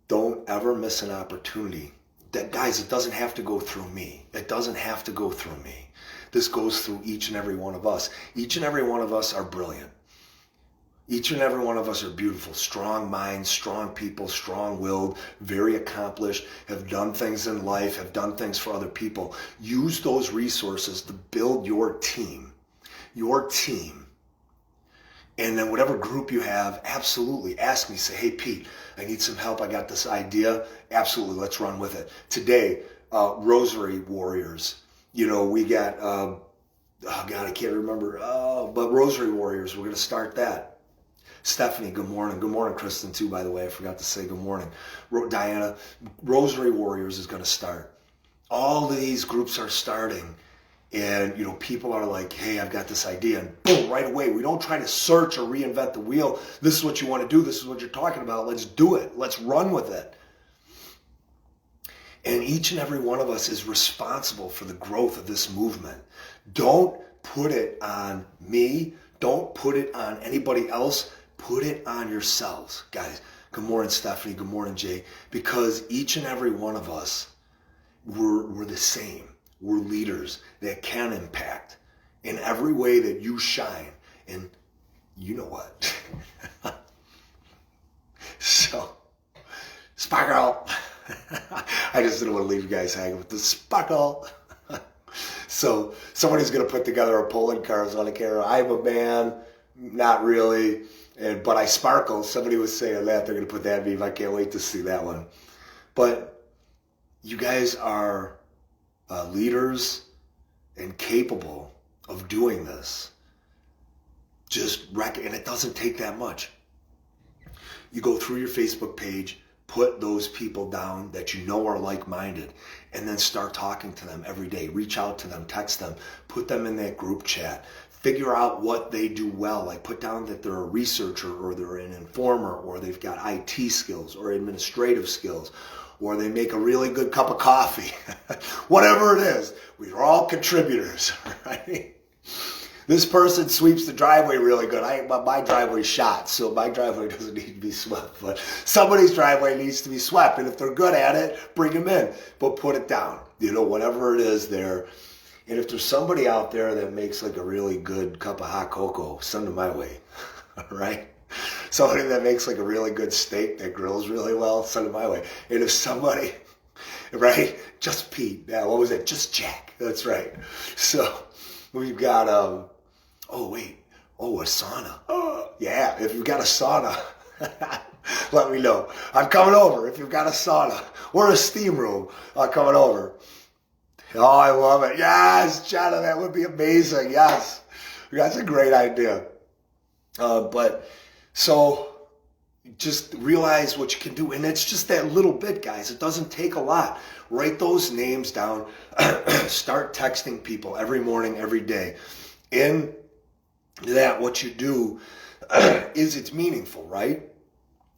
don't ever miss an opportunity. That, guys, it doesn't have to go through me. It doesn't have to go through me. This goes through each and every one of us. Each and every one of us are brilliant. Each and every one of us are beautiful, strong minds, strong people, strong-willed, very accomplished, have done things in life, have done things for other people. Use those resources to build your team. Your team. And then whatever group you have, absolutely ask me. Say, hey, Pete, I need some help. I got this idea. Absolutely, let's run with it. Today, Rosary Warriors. We got, oh God, I can't remember. But Rosary Warriors, we're going to start that. Stephanie, good morning. Good morning, Kristen, too, by the way. I forgot to say good morning. Diana, Rosary Warriors is going to start. All of these groups are starting. And, people are like, hey, I've got this idea. And boom, right away. We don't try to search or reinvent the wheel. This is what you want to do. This is what you're talking about. Let's do it. Let's run with it. And each and every one of us is responsible for the growth of this movement. Don't put it on me. Don't put it on anybody else. Put it on yourselves. Guys, good morning, Stephanie. Good morning, Jay. Because each and every one of us, we're the same. We're leaders that can impact in every way that you shine. And you know what? So, sparkle. I just didn't want to leave you guys hanging with the sparkle. So, somebody's going to put together a pulling cars on a camera. I'm a man, not really, but I sparkle. Somebody was saying that. They're going to put that meme. I can't wait to see that one. But you guys are leaders and capable of doing this. And it doesn't take that much. You go through your Facebook page, Put those people down that you know are like-minded, and then start talking to them every day. Reach out to them, text them, put them in that group chat. Figure out what they do well. Like put down that they're a researcher, or they're an informer, or they've got IT skills or administrative skills, or they make a really good cup of coffee. Whatever it is, we're all contributors, right? This person sweeps the driveway really good. My driveway's shot, so my driveway doesn't need to be swept. But somebody's driveway needs to be swept, and if they're good at it, bring them in. But put it down. Whatever it is there. And if there's somebody out there that makes like a really good cup of hot cocoa, send them my way, all right? Somebody that makes like a really good steak that grills really well, send them my way. And if somebody, right, just Pete, yeah, what was it? Just Jack, that's right. So we've got, a sauna. Oh, yeah, if you've got a sauna, let me know. I'm coming over if you've got a sauna or a steam room. I'm coming over. Oh, I love it. Yes, Jenna, that would be amazing. Yes, that's a great idea. But so just realize what you can do. And it's just that little bit, guys. It doesn't take a lot. Write those names down. Start texting people every morning, every day. In that, what you do is it's meaningful, right?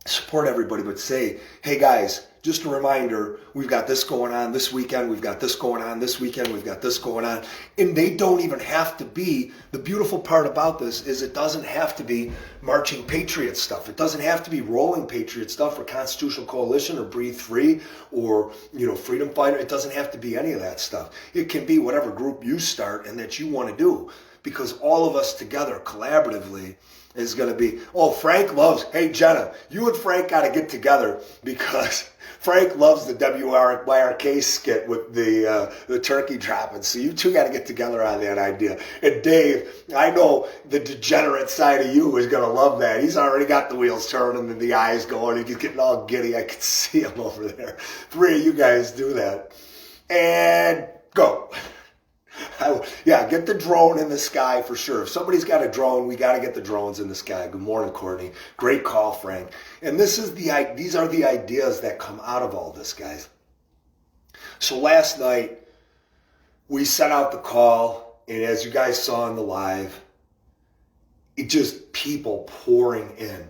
Support everybody, but say, hey guys, just a reminder, we've got this going on this weekend, we've got this going on this weekend, we've got this going on. And they don't even have to be, the beautiful part about this is it doesn't have to be Marching Patriot stuff. It doesn't have to be Rolling Patriot stuff or Constitutional Coalition or Breathe Free or, Freedom Fighter. It doesn't have to be any of that stuff. It can be whatever group you start and that you want to do, because all of us together collaboratively is going to be, Frank loves, hey Jenna, you and Frank got to get together because Frank loves the WYRK skit with the turkey dropping. So you two got to get together on that idea. And Dave, I know the degenerate side of you is going to love that. He's already got the wheels turning and the eyes going. He's getting all giddy. I can see him over there. 3 of you guys do that. And go. Get the drone in the sky for sure. If somebody's got a drone, we got to get the drones in the sky. Good morning, Courtney. Great call, Frank. And these are the ideas that come out of all this, guys. So last night, we sent out the call, and as you guys saw in the live, it just people pouring in.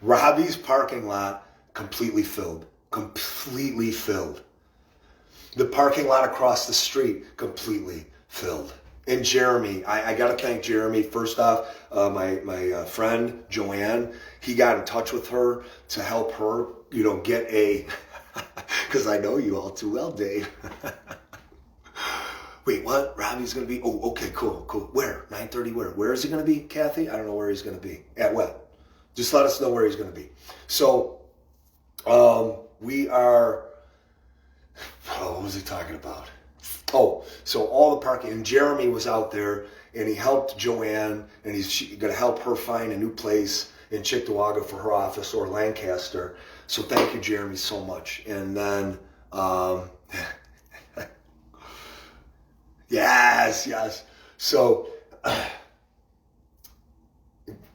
Robbie's parking lot completely filled. Completely filled. The parking lot across the street, completely filled. And Jeremy, I got to thank Jeremy. First off, my friend, Joanne, he got in touch with her to help her, get a, because I know you all too well, Dave. Wait, what? Robbie's going to be, okay, cool. Where? 9:30 where? Where is he going to be, Kathy? I don't know where he's going to be. At what? Just let us know where he's going to be. So, we are... what was he talking about? So all the parking, and Jeremy was out there, and he helped Joanne, and he's going to help her find a new place in Cheektowaga for her office, or Lancaster. So thank you, Jeremy, so much. And then, yes. So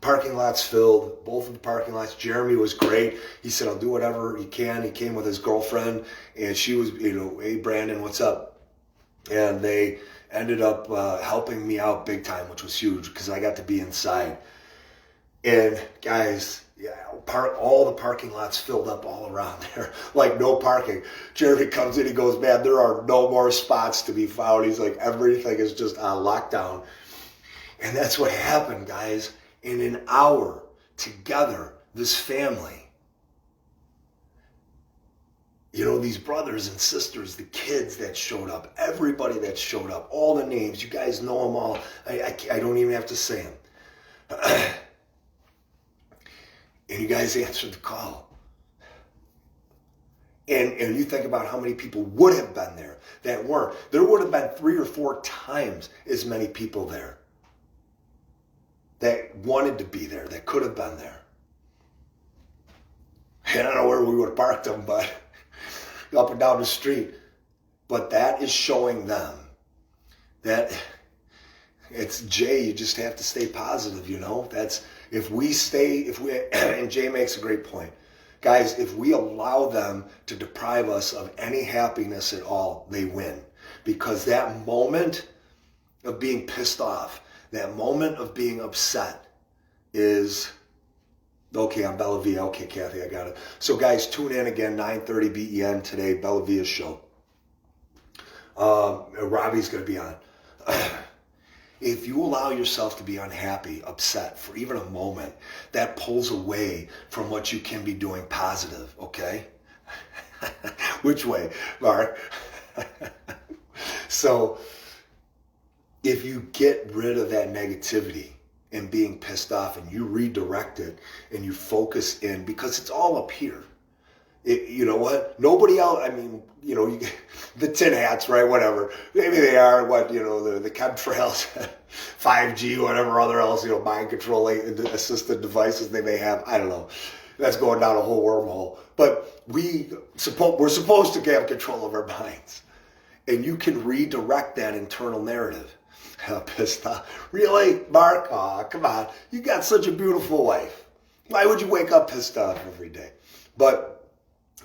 parking lots filled, both of the parking lots. Jeremy was great. He said, I'll do whatever he can. He came with his girlfriend, and she was, hey, Brandon, what's up? And they ended up helping me out big time, which was huge because I got to be inside. And guys, all the parking lots filled up all around there, like no parking. Jeremy comes in, he goes, man, there are no more spots to be found. He's like, everything is just on lockdown. And that's what happened, guys. In an hour together, this family, these brothers and sisters, the kids that showed up, everybody that showed up, all the names, you guys know them all. I don't even have to say them. And you guys answered the call. And you think about how many people would have been there that weren't. There would have been 3 or 4 times as many people there that wanted to be there, that could have been there. And I don't know where we would have parked them, but up and down the street. But that is showing them that it's Jay, you just have to stay positive, That's, and Jay makes a great point. Guys, if we allow them to deprive us of any happiness at all, they win. Because that moment of being pissed off, that moment of being upset is, okay, I'm Bella Via. Okay, Kathy, I got it. So guys, tune in again, 9:30 BEN today, Bella Via's show. Robbie's going to be on. If you allow yourself to be unhappy, upset for even a moment, that pulls away from what you can be doing positive, okay? Which way, Mark? So if you get rid of that negativity and being pissed off and you redirect it and you focus in, because it's all up here. You know what? Nobody else, I mean, you know, the tin hats, right? Whatever. Maybe they are the chemtrails, 5G, whatever other else, mind control assisted devices they may have. I don't know. That's going down a whole wormhole. But we're supposed to have control of our minds. And you can redirect that internal narrative. I'm pissed off. Really? Mark? Aw, come on. You got such a beautiful wife. Why would you wake up pissed off every day? But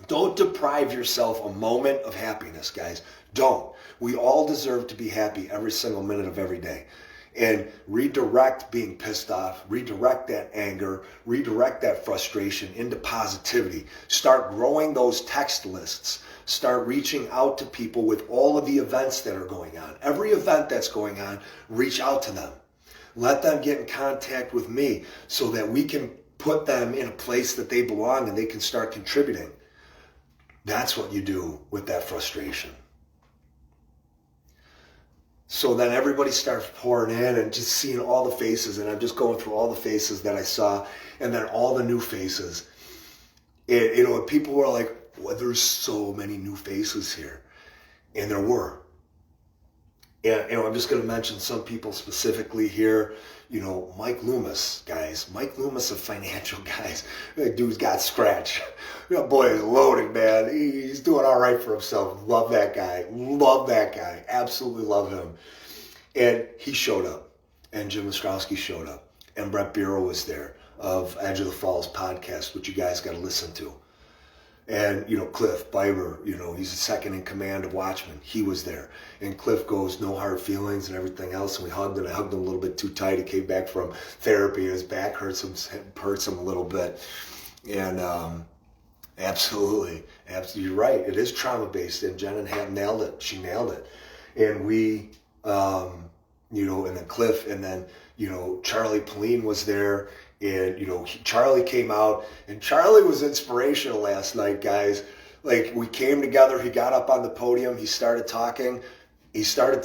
don't deprive yourself a moment of happiness, guys. Don't. We all deserve to be happy every single minute of every day. And redirect being pissed off, redirect that anger, redirect that frustration into positivity. Start growing those text lists. Start reaching out to people with all of the events that are going on. Every event that's going on, reach out to them. Let them get in contact with me so that we can put them in a place that they belong and they can start contributing. That's what you do with that frustration. So then everybody starts pouring in and just seeing all the faces, and I'm just going through all the faces that I saw and then all the new faces. And people were like, well, there's so many new faces here. And there were. And I'm just going to mention some people specifically here. Mike Loomis, guys. Mike Loomis of Financial Guys. That dude's got scratch. That boy is loaded, man. He's doing all right for himself. Love that guy. Love that guy. Absolutely love him. And he showed up. And Jim Ostrowski showed up. And Brett Bureau was there of Edge of the Falls podcast, which you guys got to listen to. And, Cliff Biber, he's the second in command of Watchmen. He was there. And Cliff goes, no hard feelings and everything else. And we hugged him. I hugged him a little bit too tight. He came back from therapy. His back hurts him a little bit. And absolutely, you're right. It is trauma-based. And Jen and Ham nailed it. She nailed it. And we, and then Cliff, and then, Charlie Pauline was there. And, Charlie came out, and Charlie was inspirational last night, guys. Like, we came together, he got up on the podium, he started talking, he said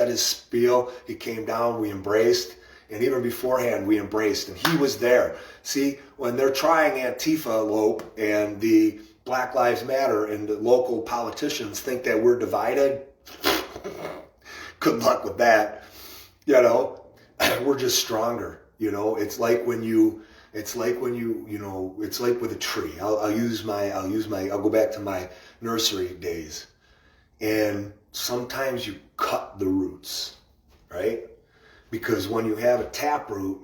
his spiel, he came down, we embraced, and even beforehand, we embraced, and he was there. See, when they're trying Antifa Lope and the Black Lives Matter and the local politicians think that we're divided, good luck with that. We're just stronger. It's like with a tree. I'll go back to my nursery days. And sometimes you cut the roots, right? Because when you have a taproot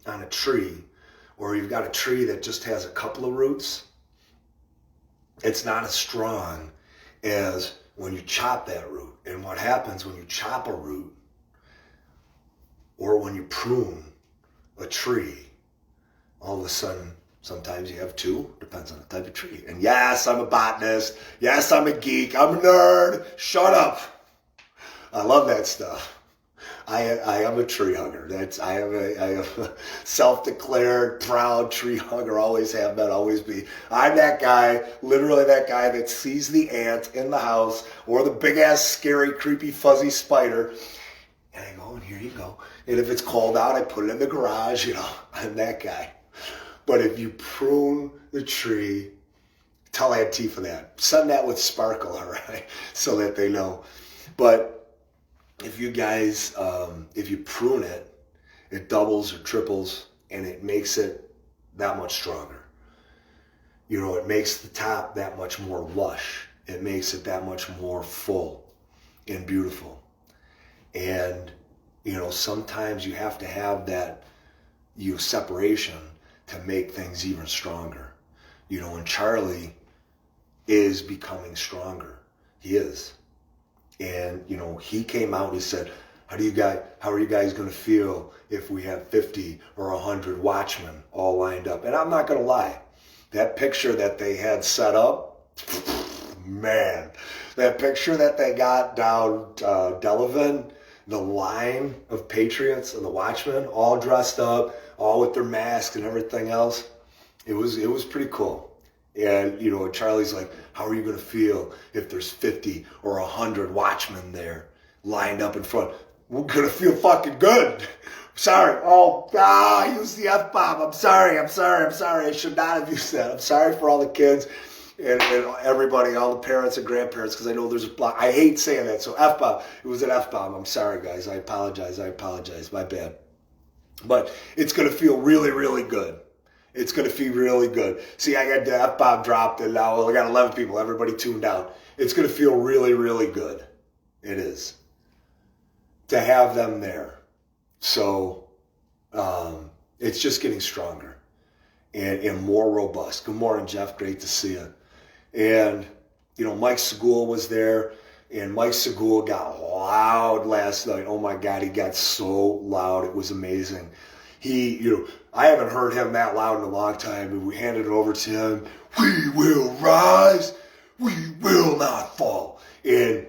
on a tree, or you've got a tree that just has a couple of roots, it's not as strong as when you chop that root. And what happens when you chop a root, or when you prune a tree, all of a sudden, sometimes you have two, depends on the type of tree. And yes, I'm a botanist. Yes, I'm a geek. I'm a nerd. Shut up. I love that stuff. I am a tree hugger. I am a self-declared, proud tree hugger. Always have been, always be. I'm that guy, literally that guy that sees the ant in the house or the big-ass, scary, creepy, fuzzy spider. And I go, and here you go. And if it's cold out, I put it in the garage, I'm that guy. But if you prune the tree, tell Antifa that. Send that with sparkle, all right? So that they know. But if you guys, if you prune it, it doubles or triples, and it makes it that much stronger. It makes the top that much more lush. It makes it that much more full and beautiful. And, sometimes you have to have that separation to make things even stronger. and Charlie is becoming stronger. He is. And, he came out and he said, how are you guys going to feel if we have 50 or 100 watchmen all lined up? And I'm not going to lie. That picture that they had set up, man, that picture that they got down Delavan, the line of Patriots and the watchmen all dressed up, all with their masks and everything else, it was pretty cool. And, Charlie's like, how are you going to feel if there's 50 or 100 watchmen there lined up in front? We're going to feel fucking good. Sorry. I used the F-bomb. I'm sorry. I should not have used that. I'm sorry for all the kids and everybody, all the parents and grandparents, because I know there's a block. I hate saying that. So F-bomb. It was an F-bomb. I'm sorry, guys. I apologize. My bad. But it's going to feel really, really good. It's going to feel really good. See, I got the F-bomb dropped, and now I got 11 people. Everybody tuned out. It's going to feel really, really good. It is. To have them there. So it's just getting stronger and more robust. Good morning, Jeff. Great to see you. And, Mike Segul was there, and Mike Segul got loud last night. Oh, my God, he got so loud. It was amazing. I haven't heard him that loud in a long time, and we handed it over to him. We will rise. We will not fall. And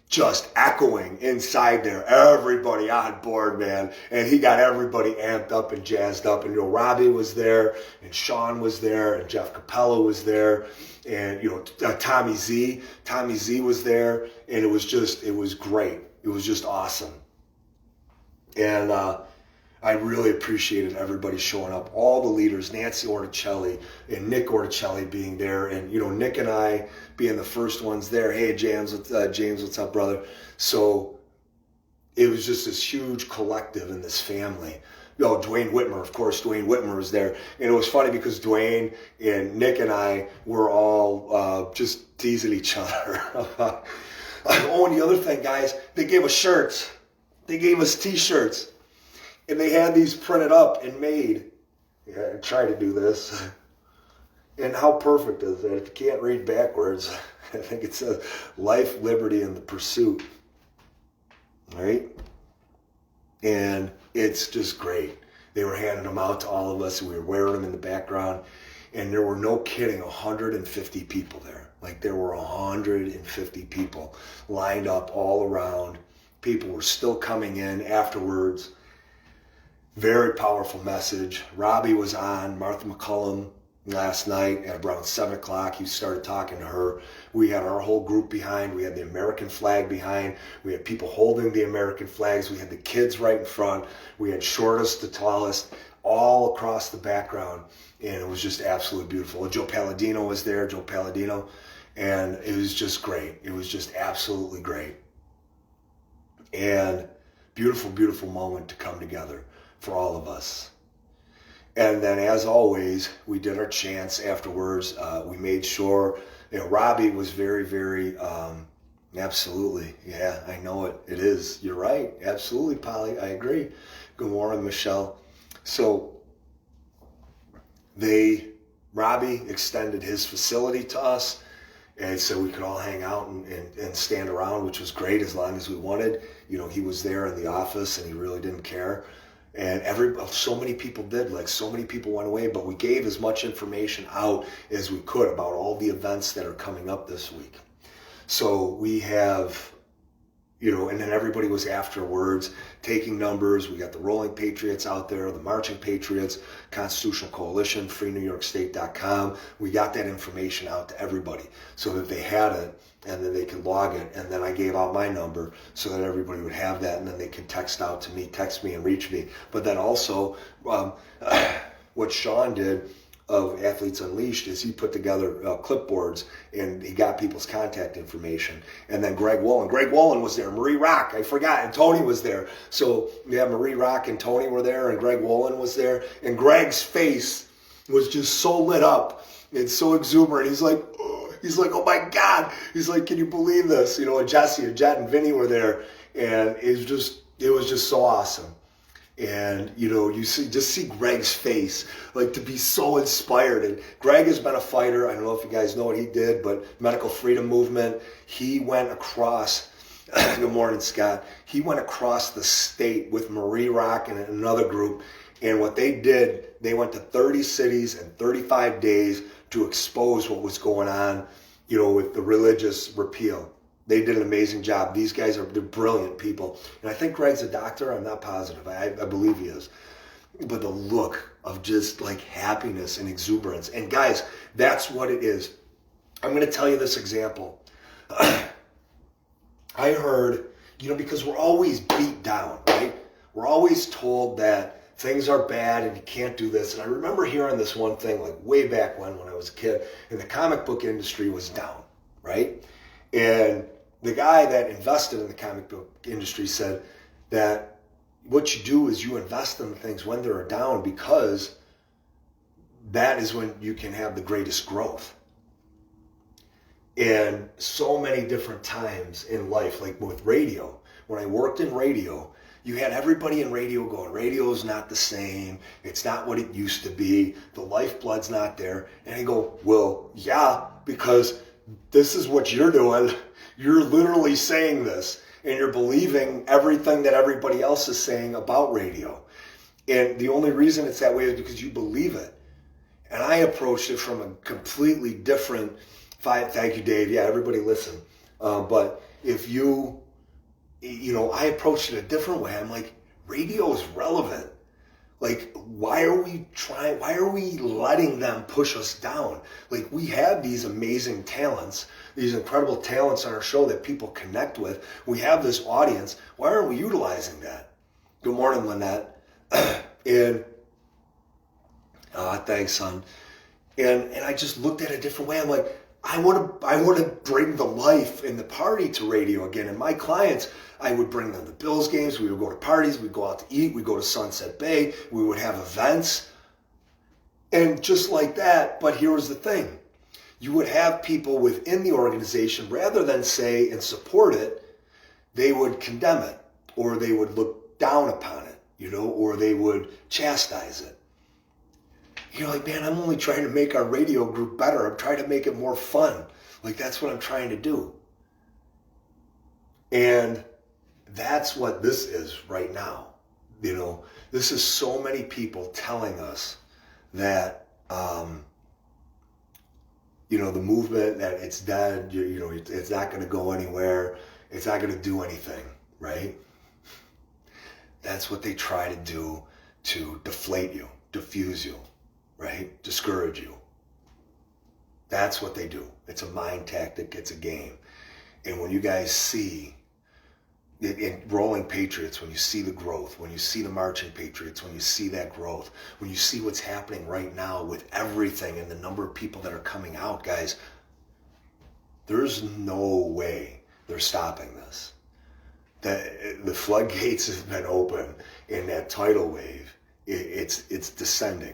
just echoing inside there, everybody on board, man. And he got everybody amped up and jazzed up. And, Robbie was there, and Sean was there, and Jeff Capello was there, and, Tommy Z was there. And it was great. It was just awesome. And I really appreciated everybody showing up. All the leaders, Nancy Orticelli and Nick Orticelli being there. And, Nick and I being the first ones there. Hey, James, what's up, brother? So it was just this huge collective in this family. Dwayne Whitmer, of course, Dwayne Whitmer was there. And it was funny because Dwayne and Nick and I were all just teasing each other. And the other thing, guys, they gave us shirts. They gave us T-shirts. And they had these printed up and made. Yeah, I try to do this. And how perfect is that? If you can't read backwards, I think it says life, liberty, and the pursuit. All right? And it's just great. They were handing them out to all of us, and we were wearing them in the background. And there were, no kidding, 150 people there. Like, there were 150 people lined up all around. People were still coming in afterwards. Very powerful message. Robbie was on, Martha McCullum, last night at around 7 o'clock. He started talking to her. We had our whole group behind. We had the American flag behind. We had people holding the American flags. We had the kids right in front. We had shortest to tallest all across the background. And it was just absolutely beautiful. Joe Palladino was there, and it was just great. It was just absolutely great. And beautiful, beautiful moment to come together for all of us. And then, as always, we did our chants afterwards. We made sure, Robbie was very, very, absolutely. Yeah, I know it. It is. You're right. Absolutely, Polly. I agree. Good morning, Michelle. So Robbie extended his facility to us, and so we could all hang out and stand around, which was great as long as we wanted. He was there in the office, and he really didn't care. And so many people did, so many people went away, but we gave as much information out as we could about all the events that are coming up this week. So we have, and then everybody was afterwards taking numbers. We got the Rolling Patriots out there, the Marching Patriots, Constitutional Coalition, FreeNewYorkState.com. We got that information out to everybody so that they had it, and then they could log it. And then I gave out my number so that everybody would have that, and then they could text me and reach me. But then also, what Sean did of Athletes Unleashed is he put together clipboards, and he got people's contact information. And then Greg Wolin was there, Marie Rock, I forgot, and Tony was there. So Marie Rock and Tony were there, and Greg Wolin was there. And Greg's face was just so lit up and so exuberant. He's like, oh my God. He's like, can you believe this? And Jesse and Jet and Vinny were there. And it was just so awesome. And, you see Greg's face, like to be so inspired. And Greg has been a fighter. I don't know if you guys know what he did, but Medical Freedom Movement, he went across, good morning, Scott. He went across the state with Marie Rock and another group. And what they did, they went to 30 cities in 35 days to expose what was going on, with the religious repeal. They did an amazing job. These guys they're brilliant people. And I think Greg's a doctor. I'm not positive. I believe he is. But the look of just like happiness and exuberance. And guys, that's what it is. I'm going to tell you this example. I heard, because we're always beat down, right? We're always told that things are bad and you can't do this. And I remember hearing this one thing like way back when I was a kid, and the comic book industry was down, right? And the guy that invested in the comic book industry said that what you do is you invest in things when they're down, because that is when you can have the greatest growth. And so many different times in life, like with radio, when I worked in radio, you had everybody in radio going, radio's not the same. It's not what it used to be. The lifeblood's not there. And I go, well, yeah, because this is what you're doing. You're literally saying this, and you're believing everything that everybody else is saying about radio. And the only reason it's that way is because you believe it. And I approached it from a completely different, thank you, Dave. Yeah, everybody listen. But if I approached it a different way. I'm like, radio is relevant. Like, why are we letting them push us down? Like, we have these amazing talents, these incredible talents on our show that people connect with. We have this audience. Why aren't we utilizing that? Good morning, Lynette. And, thanks, son. And I just looked at it a different way. I'm like, I want to bring the life and the party to radio again. And my clients, I would bring them to Bills games. We would go to parties. We'd go out to eat. We'd go to Sunset Bay. We would have events. And just like that, but here was the thing. You would have people within the organization, rather than say and support it, they would condemn it, or they would look down upon it, or they would chastise it. You're like, man, I'm only trying to make our radio group better. I'm trying to make it more fun. Like, that's what I'm trying to do. And that's what this is right now. This is so many people telling us that, the movement, that it's dead, it's not going to go anywhere. It's not going to do anything, right? That's what they try to do to deflate you, diffuse you. Right? Discourage you. That's what they do. It's a mind tactic. It's a game. And when you guys see it in Rolling Patriots, when you see the growth, when you see the Marching Patriots, when you see that growth, when you see what's happening right now with everything and the number of people that are coming out, guys, there's no way they're stopping this. The floodgates have been open, and that tidal wave, it's descending.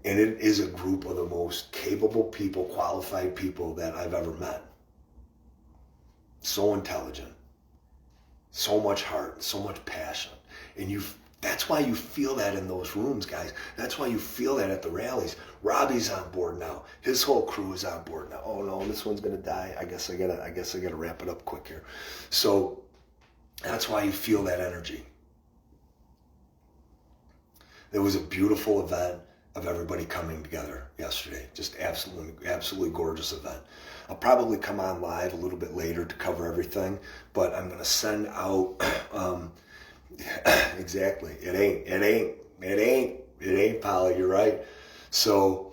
And it is a group of the most capable people, qualified people that I've ever met. So intelligent, so much heart, so much passion. And that's why you feel that in those rooms, guys. That's why you feel that at the rallies. Robbie's on board now. His whole crew is on board now. Oh no, this one's gonna die. I guess I gotta wrap it up quick here. So that's why you feel that energy. There was a beautiful event of everybody coming together yesterday. Just absolutely gorgeous event. I'll probably come on live a little bit later to cover everything, but I'm gonna send out, exactly, it ain't Polly, you're right. So,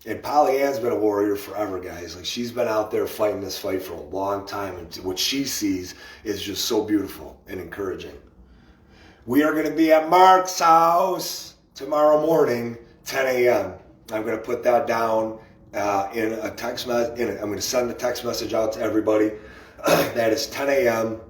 and Polly Ann's been a warrior forever, guys. Like, she's been out there fighting this fight for a long time, and what she sees is just so beautiful and encouraging. We are gonna be at Mark's house tomorrow morning, 10 a.m. I'm going to put that down in a text message. I'm going to send the text message out to everybody. That is 10 a.m.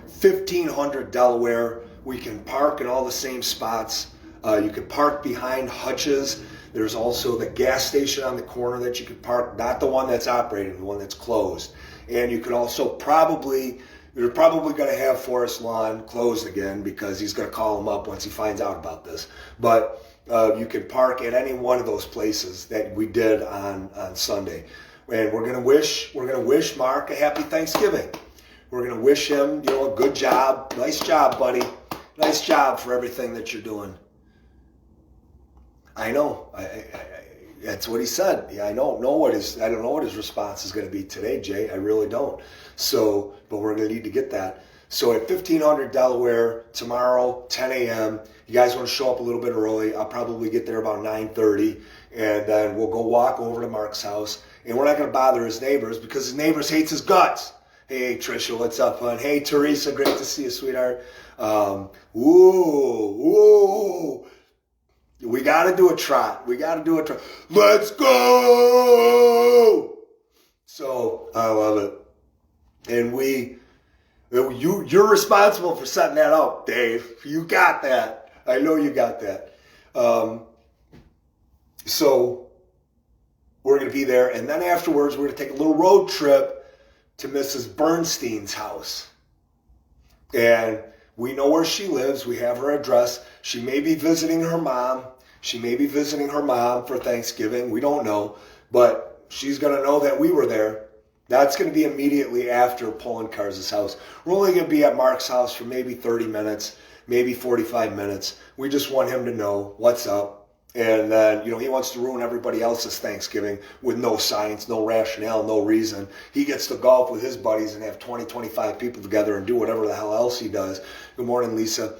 1500 Delaware. We can park in all the same spots. You can park behind Hutch's. There's also the gas station on the corner that you can park, not the one that's operating, the one that's closed. And you could also probably They're probably going to have Forest Lawn closed again because he's going to call them up once he finds out about this. But you can park at any one of those places that we did on Sunday. And we're gonna wish Mark a happy Thanksgiving. We're gonna wish him, a good job. Nice job, buddy. Nice job for everything that you're doing. I know. That's what he said. Yeah, I don't know what his response is gonna be today, Jay. I really don't. So, but we're gonna need to get that. So at 1500 Delaware tomorrow, 10 a.m. You guys want to show up a little bit early. I'll probably get there about 9:30, and then we'll go walk over to Mark's house. And we're not going to bother his neighbors because his neighbors hates his guts. Hey, Trisha, what's up, hon? Hey, Teresa, great to see you, sweetheart. We got to do a trot. Let's go! So, I love it. And you're responsible for setting that up, Dave. You got that. I know you got that. So we're going to be there. And then afterwards, we're going to take a little road trip to Mrs. Bernstein's house. And we know where she lives. We have her address. She may be visiting her mom. For Thanksgiving. We don't know. But she's going to know that we were there. That's going to be immediately after pulling Cars' house. We're only going to be at Mark's house for maybe 30 minutes, maybe 45 minutes. We just want him to know what's up. And then, he wants to ruin everybody else's Thanksgiving with no science, no rationale, no reason. He gets to golf with his buddies and have 20, 25 people together and do whatever the hell else he does. Good morning, Lisa.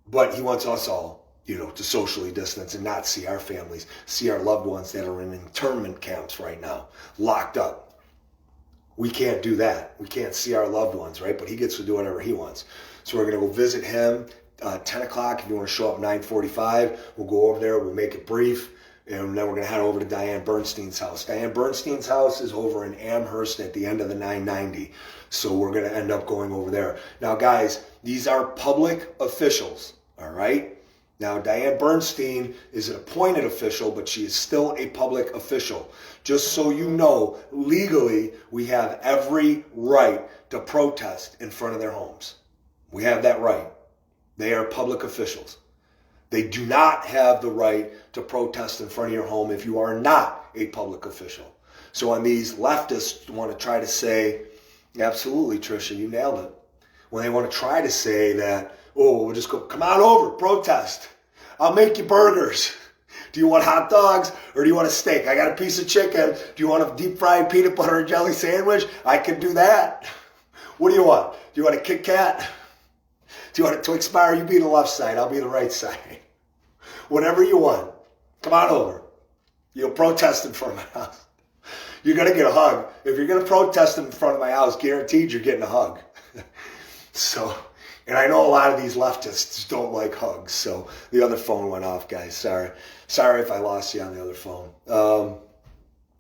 But he wants us all, to socially distance and not see our families, see our loved ones that are in internment camps right now, locked up. We can't do that. We can't see our loved ones, right? But he gets to do whatever he wants. So we're going to go visit him 10 o'clock. If you want to show up 9:45, we'll go over there. We'll make it brief. And then we're going to head over to Diane Bernstein's house. Diane Bernstein's house is over in Amherst at the end of the 990. So we're going to end up going over there. Now, guys, these are public officials, all right? Now, Diane Bernstein is an appointed official, but she is still a public official. Just so you know, legally, we have every right to protest in front of their homes. We have that right. They are public officials. They do not have the right to protest in front of your home if you are not a public official. So when these leftists want to try to say, absolutely, Trisha, you nailed it. When they want to try to say that, we'll just go, come on over, protest. I'll make you burgers. Do you want hot dogs or do you want a steak? I got a piece of chicken. Do you want a deep fried peanut butter and jelly sandwich? I can do that. What do you want? Do you want a Kit Kat? Do you want it to expire? You be the left side. I'll be the right side. Whatever you want. Come on over. You'll protest in front of my house. You're going to get a hug. If you're going to protest in front of my house, guaranteed you're getting a hug. And I know a lot of these leftists don't like hugs. So the other phone went off, guys. Sorry if I lost you on the other phone.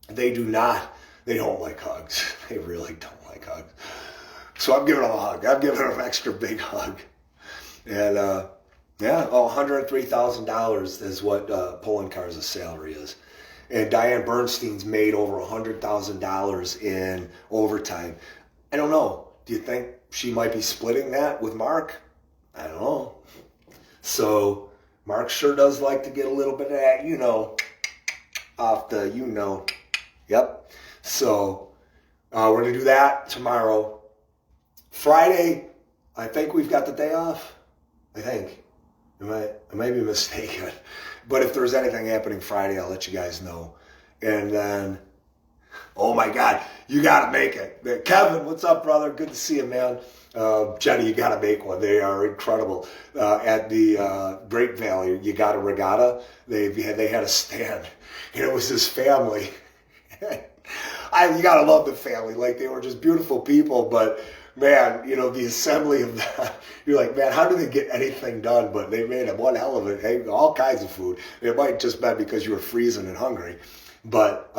They don't like hugs. They really don't like hugs. So I'm giving them a hug. I'm giving them an extra big hug. And $103,000 is what pulling Cars' salary is. And Diane Bernstein's made over $100,000 in overtime. I don't know. Do you think she might be splitting that with Mark? I don't know. So Mark sure does like to get a little bit of that, off the, Yep. So we're going to do that tomorrow. Friday, I think we've got the day off. I think. I might be mistaken. But if there's anything happening Friday, I'll let you guys know. And then, oh my God, you got to make it. Kevin, what's up, brother? Good to see you, man. Jenny, you got to make one. They are incredible. At the Great Valley, you got a regatta. They had a stand. And it was this family. You got to love the family. Like, they were just beautiful people, but man, the assembly of that, you're like, man, how do they get anything done? But they made one hell of it. Hey, all kinds of food. It might just be because you were freezing and hungry. But,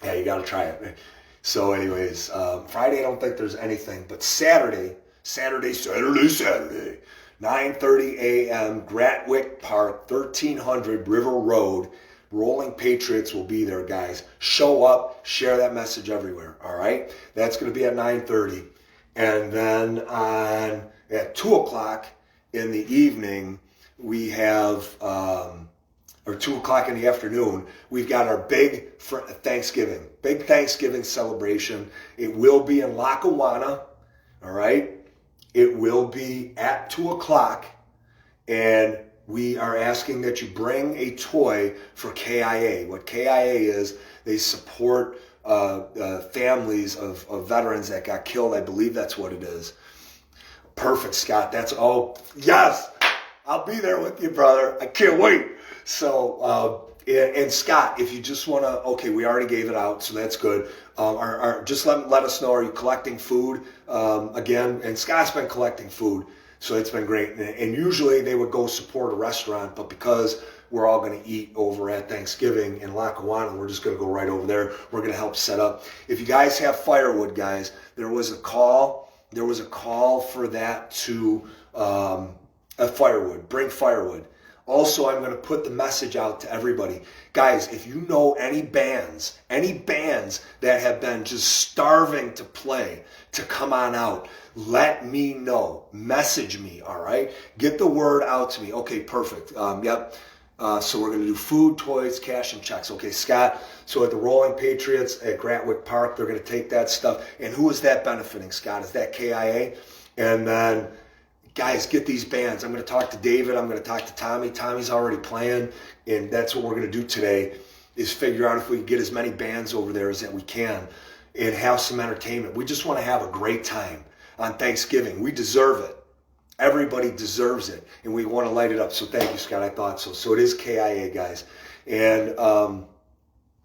yeah, you got to try it. So anyways, Friday, I don't think there's anything. But Saturday, 9:30 a.m., Gratwick Park, 1300 River Road, Rolling Patriots will be there, guys. Show up, share that message everywhere, all right? That's going to be at 9:30. And then at 2 o'clock in the evening, we have, or 2 o'clock in the afternoon, we've got our big Thanksgiving celebration. It will be in Lackawanna, all right? It will be at 2 o'clock, and we are asking that you bring a toy for KIA. What KIA is, they support families of veterans that got killed. I believe that's what it is. Perfect, Scott. That's all. Yes, I'll be there with you, brother. I can't wait. So, and Scott, if you just want to, okay, we already gave it out, so that's good. Just let us know, are you collecting food again? And Scott's been collecting food, so it's been great. And usually they would go support a restaurant, but because we're all going to eat over at Thanksgiving in Lackawanna, we're just going to go right over there. We're going to help set up. If you guys have firewood, guys, there was a call for that to firewood. Bring firewood. Also, I'm going to put the message out to everybody. Guys, if you know any bands that have been just starving to play, to come on out, let me know. Message me, all right? Get the word out to me. Okay, perfect. Yep. So we're going to do food, toys, cash, and checks. Okay, Scott. So at the Rolling Patriots at Grantwick Park, they're going to take that stuff. And who is that benefiting, Scott? Is that KIA? And then, guys, get these bands. I'm going to talk to David. I'm going to talk to Tommy. Tommy's already playing. And that's what we're going to do today, is figure out if we can get as many bands over there as that we can and have some entertainment. We just want to have a great time on Thanksgiving. We deserve it. Everybody deserves it, and we want to light it up. So thank you, Scott. I thought so. So it is KIA, guys. And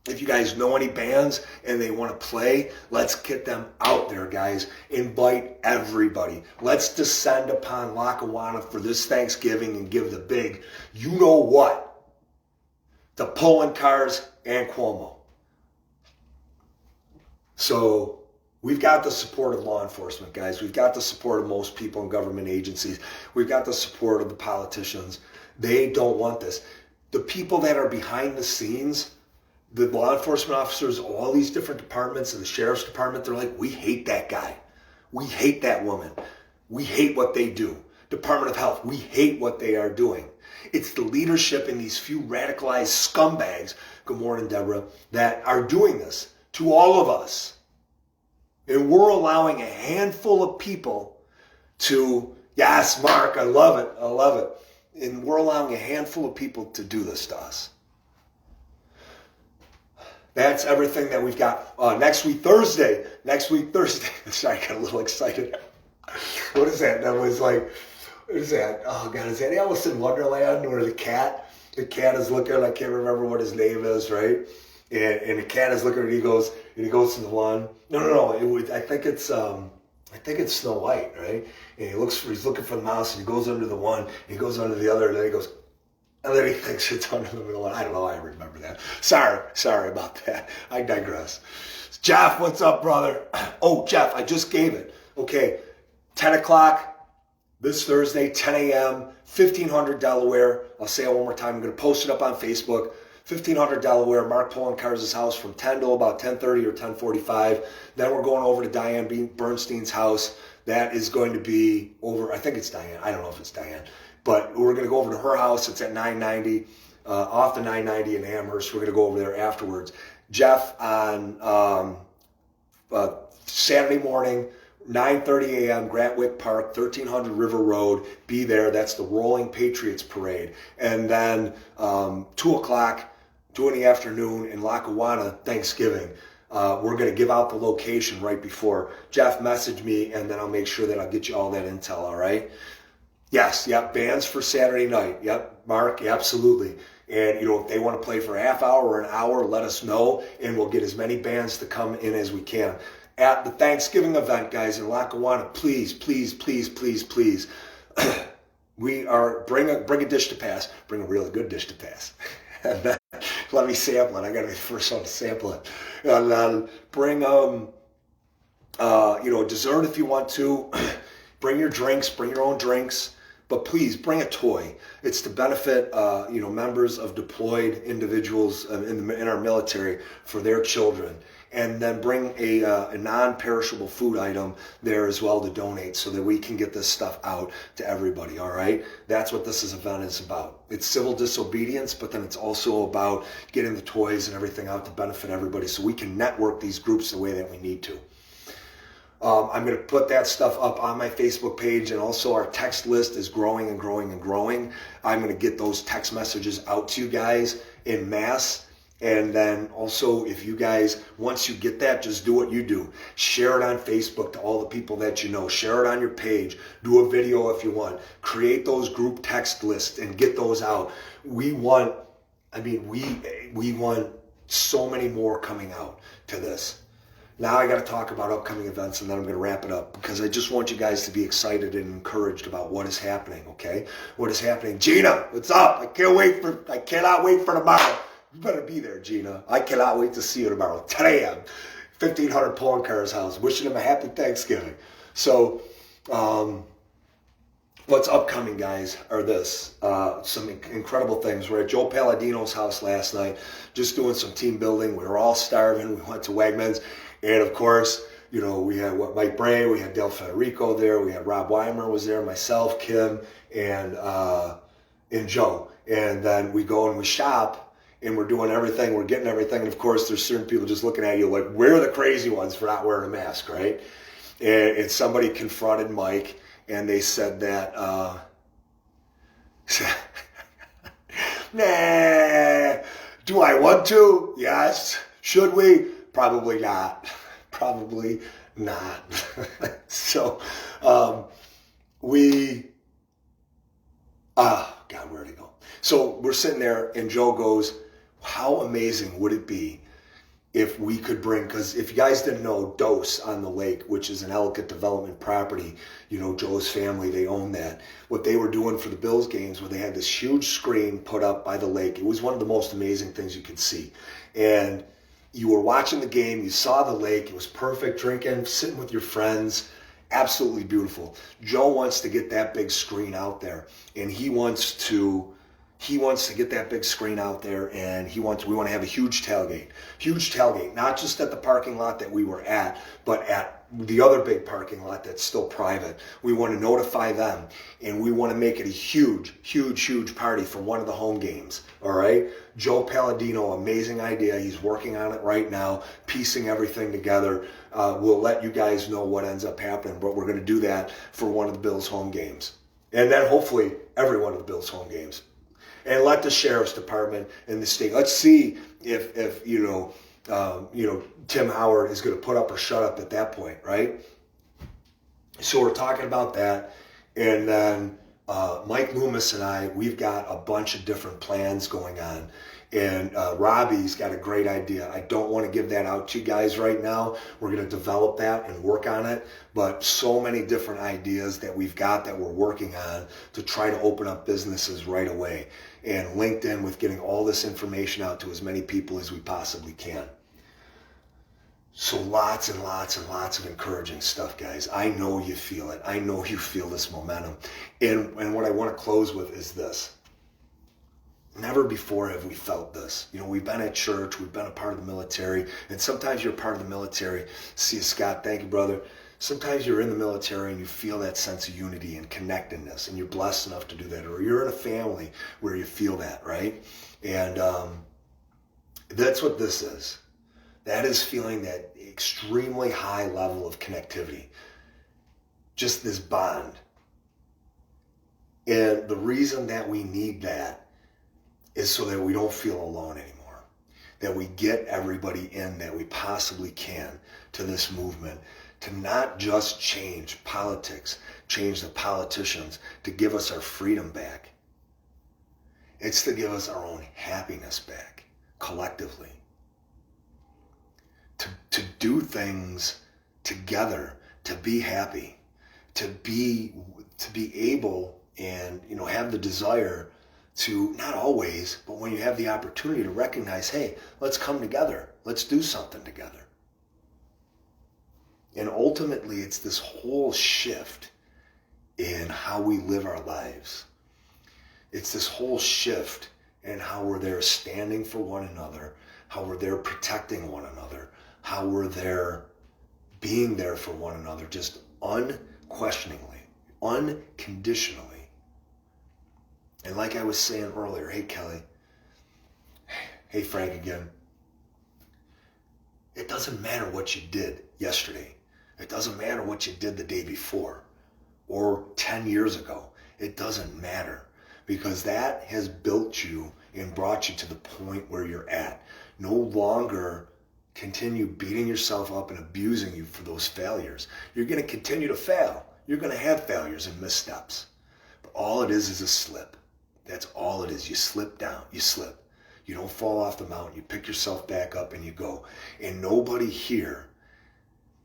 if you guys know any bands and they want to play, let's get them out there, guys. Invite everybody. Let's descend upon Lackawanna for this Thanksgiving and give the big, you know what, to Pulling Cars and Cuomo. So we've got the support of law enforcement, guys. We've got the support of most people in government agencies. We've got the support of the politicians. They don't want this. The people that are behind the scenes, the law enforcement officers, all these different departments, and the sheriff's department, they're like, we hate that guy. We hate that woman. We hate what they do. Department of Health, we hate what they are doing. It's the leadership in these few radicalized scumbags, good morning, Deborah, that are doing this to all of us. And we're allowing a handful of people to, yes, Mark, I love it. I love it. And we're allowing a handful of people to do this to us. That's everything that we've got. Next week, Thursday. Sorry, I got a little excited. What is that? That was like, what is that? Oh, God, is that Alice in Wonderland where the cat is looking, I can't remember what his name is, right? And the cat is looking, and he goes to the one. No. I think it's Snow White, right? And he's looking for the mouse, and he goes under the one, and he goes under the other, and then he goes, and then he thinks it's under the middle one. I don't know. I remember that. Sorry about that. I digress. Jeff, what's up, brother? Oh, Jeff, I just gave it. Okay, 10 o'clock this Thursday, 10 a.m., 1500 Delaware. I'll say it one more time. I'm going to post it up on Facebook. 1500 Delaware, Mark Pulling Cars' house from 10 to about 10:30 or 10:45. Then we're going over to Diane Bernstein's house. That is going to be over, I think it's Diane. I don't know if it's Diane. But we're going to go over to her house. It's at 990, off the 990 in Amherst. We're going to go over there afterwards. Jeff, on Saturday morning, 9:30 a.m., Grantwick Park, 1300 River Road. Be there. That's the Rolling Patriots Parade. And then 2 o'clock, 2 in the afternoon in Lackawanna, Thanksgiving. We're going to give out the location right before. Jeff, message me, and then I'll make sure that I'll get you all that intel, all right? Yes, yep, bands for Saturday night. Yep, Mark, absolutely. And, if they want to play for a half hour or an hour, let us know, and we'll get as many bands to come in as we can. At the Thanksgiving event, guys, in Lackawanna, please, we are, bring a dish to pass. Bring a really good dish to pass. And then, let me sample it. I got to be the first one to sample it. And then bring, dessert if you want to. Bring your drinks, bring your own drinks. but please bring a toy. It's to benefit, members of deployed individuals in our military for their children. And then bring a non-perishable food item there as well to donate so that we can get this stuff out to everybody, all right? That's what this event is about. It's civil disobedience, but then it's also about getting the toys and everything out to benefit everybody so we can network these groups the way that we need to. I'm going to put that stuff up on my Facebook page, and also our text list is growing and growing and growing. I'm going to get those text messages out to you guys in mass. And then also, if you guys, once you get that, just do what you do. Share it on Facebook to all the people that you know. Share it on your page. Do a video if you want. Create those group text lists and get those out. We want so many more coming out to this. Now I got to talk about upcoming events, and then I'm going to wrap it up, because I just want you guys to be excited and encouraged about what is happening, okay? What is happening. Gina, what's up? I cannot wait for tomorrow. You better be there, Gina. I cannot wait to see you tomorrow. 10 a.m. 1,500 Pulling Cars house. Wishing them a happy Thanksgiving. So, what's upcoming, guys, are some incredible things. We're at Joe Palladino's house last night, just doing some team building. We were all starving. We went to Wegmans. And, of course, we had Mike Bray. We had Del Federico there. We had Rob Weimer was there, myself, Kim, and Joe. And then we go and we shop. And we're doing everything, we're getting everything. And of course, there's certain people just looking at you like, we're the crazy ones for not wearing a mask, right? And somebody confronted Mike, and they said that, nah, do I want to? Yes. Should we? Probably not. Probably not. So, God, where'd he go? So we're sitting there, and Joe goes, how amazing would it be if we could bring, because if you guys didn't know, Dose on the Lake, which is an Ellicott development property, Joe's family, they own that. What they were doing for the Bills games, where they had this huge screen put up by the lake. It was one of the most amazing things you could see. And you were watching the game, you saw the lake, it was perfect, drinking, sitting with your friends. Absolutely beautiful. Joe wants to get that big screen out there, and he wants to get that big screen out there, and we want to have a huge tailgate, not just at the parking lot that we were at, but at the other big parking lot that's still private. We want to notify them, and we want to make it a huge, huge, huge party for one of the home games. All right. Joe Palladino, amazing idea. He's working on it right now, piecing everything together. We'll let you guys know what ends up happening, but we're going to do that for one of the Bills home games, and then hopefully every one of the Bills home games. And let the sheriff's department and the state, let's see if Tim Howard is going to put up or shut up at that point, right? So we're talking about that. And then Mike Loomis and I, we've got a bunch of different plans going on. And Robbie's got a great idea. I don't want to give that out to you guys right now. We're going to develop that and work on it. But so many different ideas that we've got that we're working on to try to open up businesses right away. And LinkedIn with getting all this information out to as many people as we possibly can. So lots and lots and lots of encouraging stuff, guys. I know you feel it. I know you feel this momentum. And what I want to close with is this. Never before have we felt this. We've been at church, we've been a part of the military, and sometimes you're a part of the military. See you, Scott. Thank you, brother. Sometimes you're in the military and you feel that sense of unity and connectedness, and you're blessed enough to do that. Or you're in a family where you feel that, right? And that's what this is. That is feeling that extremely high level of connectivity. Just this bond. And the reason that we need that is so that we don't feel alone anymore. That we get everybody in that we possibly can to this movement, to not just change politics, change the politicians, to give us our freedom back. It's to give us our own happiness back, collectively. To do things together, to be happy, to be able and have the desire to, not always, but when you have the opportunity to recognize, hey, let's come together. Let's do something together. And ultimately, it's this whole shift in how we live our lives. It's this whole shift in how we're there standing for one another, how we're there protecting one another, how we're there being there for one another, just unquestioningly, unconditionally. And like I was saying earlier, hey Kelly, hey Frank again, it doesn't matter what you did yesterday. It doesn't matter what you did the day before or 10 years ago. It doesn't matter, because that has built you and brought you to the point where you're at. No longer continue beating yourself up and abusing you for those failures. You're going to continue to fail. You're going to have failures and missteps. But all it is a slip. That's all it is. You slip down. You slip. You don't fall off the mountain. You pick yourself back up and you go. And nobody here,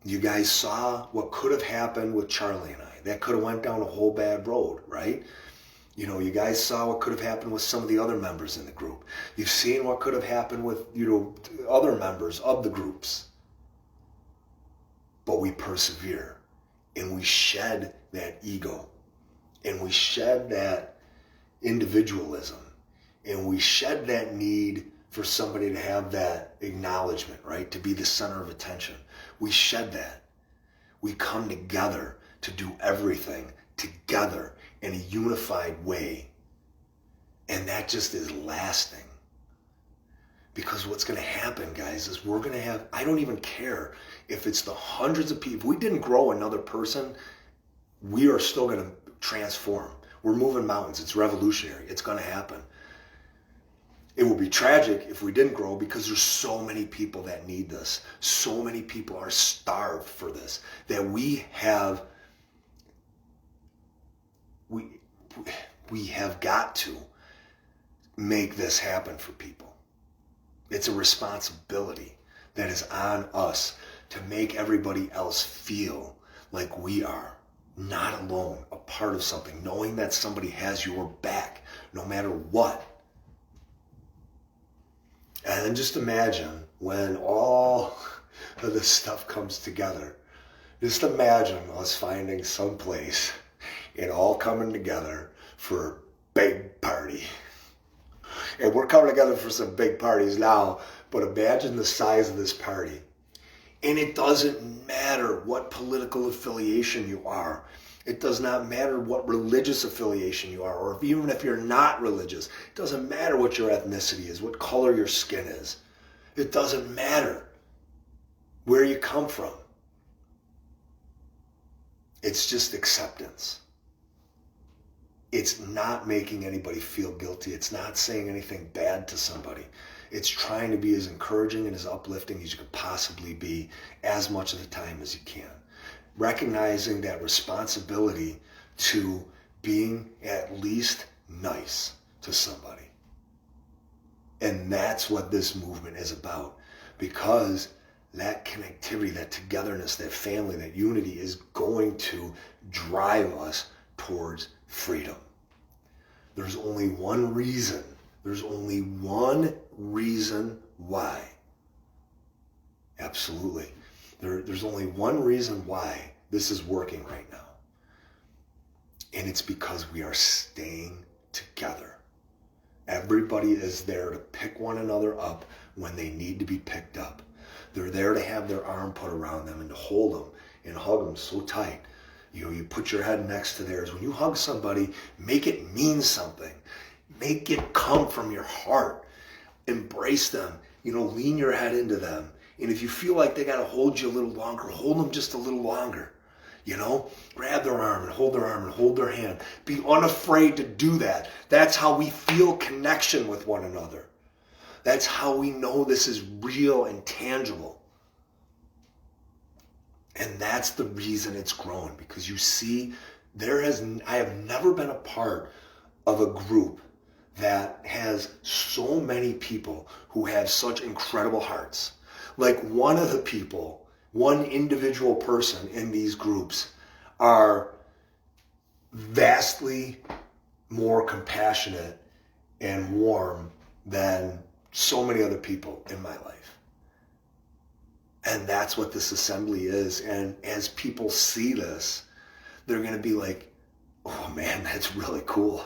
you guys saw what could have happened with Charlie and I. That could have went down a whole bad road, right? You know, you guys saw what could have happened with some of the other members in the group. You've seen what could have happened with, other members of the groups. But we persevere, and we shed that ego, and we shed that individualism, and we shed that need for somebody to have that acknowledgement, right? To be the center of attention. We shed that. We come together to do everything together in a unified way. And that just is lasting. Because what's going to happen, guys, is we're going to have, I don't even care if it's the hundreds of people. If we didn't grow another person, we are still going to transform. We're moving mountains. It's revolutionary. It's going to happen. It will be tragic if we didn't grow, because there's so many people that need this. So many people are starved for this, that we have got to make this happen for people. It's a responsibility that is on us to make everybody else feel like we are not alone, a part of something, knowing that somebody has your back no matter what. And then just imagine when all of this stuff comes together. Just imagine us finding some place and all coming together for a big party. And we're coming together for some big parties now, but imagine the size of this party. And it doesn't matter what political affiliation you are. It does not matter what religious affiliation you are, or even if you're not religious. It doesn't matter what your ethnicity is, what color your skin is. It doesn't matter where you come from. It's just acceptance. It's not making anybody feel guilty. It's not saying anything bad to somebody. It's trying to be as encouraging and as uplifting as you could possibly be as much of the time as you can. Recognizing that responsibility to being at least nice to somebody. And that's what this movement is about. Because that connectivity, that togetherness, that family, that unity is going to drive us towards freedom. There's only one reason. There's only one reason why. Absolutely. There's only one reason why this is working right now. And it's because we are staying together. Everybody is there to pick one another up when they need to be picked up. They're there to have their arm put around them and to hold them and hug them so tight. You put your head next to theirs. When you hug somebody, make it mean something. Make it come from your heart. Embrace them. Lean your head into them. And if you feel like they got to hold you a little longer, hold them just a little longer. Grab their arm and hold their arm and hold their hand. Be unafraid to do that. That's how we feel connection with one another. That's how we know this is real and tangible. And that's the reason it's grown. Because you see, I have never been a part of a group that has so many people who have such incredible hearts. Like one individual person in these groups are vastly more compassionate and warm than so many other people in my life. And that's what this assembly is. And as people see this, they're going to be like, oh man, that's really cool.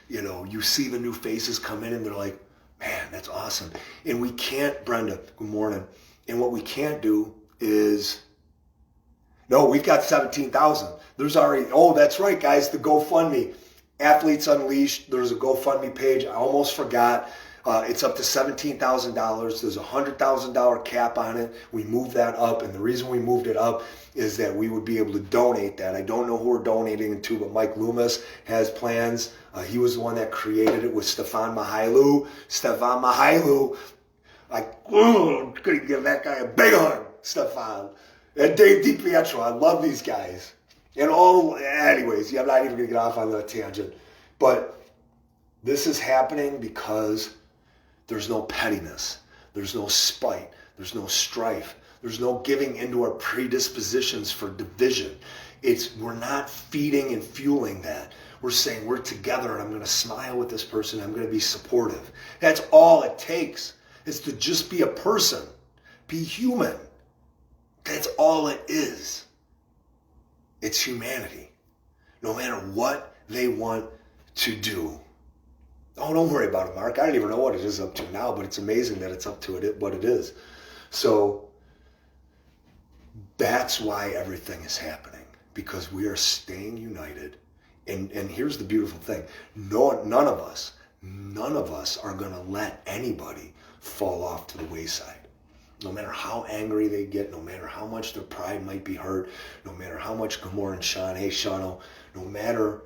You know, you see the new faces come in and they're like, man, that's awesome. And we can't, Brenda, good morning. And what we can't do is, no, we've got 17,000. There's already, oh, that's right, guys, the GoFundMe. Athletes Unleashed, there's a GoFundMe page. I almost forgot. It's up to $17,000. There's a $100,000 cap on it. We moved that up, and the reason we moved it up is that we would be able to donate that. I don't know who we're donating it to, but Mike Loomis has plans. He was the one that created it with Stefan Mihailu. Stefan Mihailu, I'm going to give that guy a big hug, Stefan. And Dave DiPietro, I love these guys. And anyways, I'm not even going to get off on that tangent. But this is happening because there's no pettiness. There's no spite. There's no strife. There's no giving into our predispositions for division. We're not feeding and fueling that. We're saying we're together and I'm going to smile with this person. I'm going to be supportive. That's all it takes, is to just be a person. Be human. That's all it is. It's humanity. No matter what they want to do. Oh, don't worry about it, Mark. I don't even know what it is up to now, but it's amazing that it's up to what it is. So that's why everything is happening, because we are staying united. And here's the beautiful thing. None of us are going to let anybody fall off to the wayside. No matter how angry they get, no matter how much their pride might be hurt, no matter how much Gamora and Sean, hey Shano, no matter,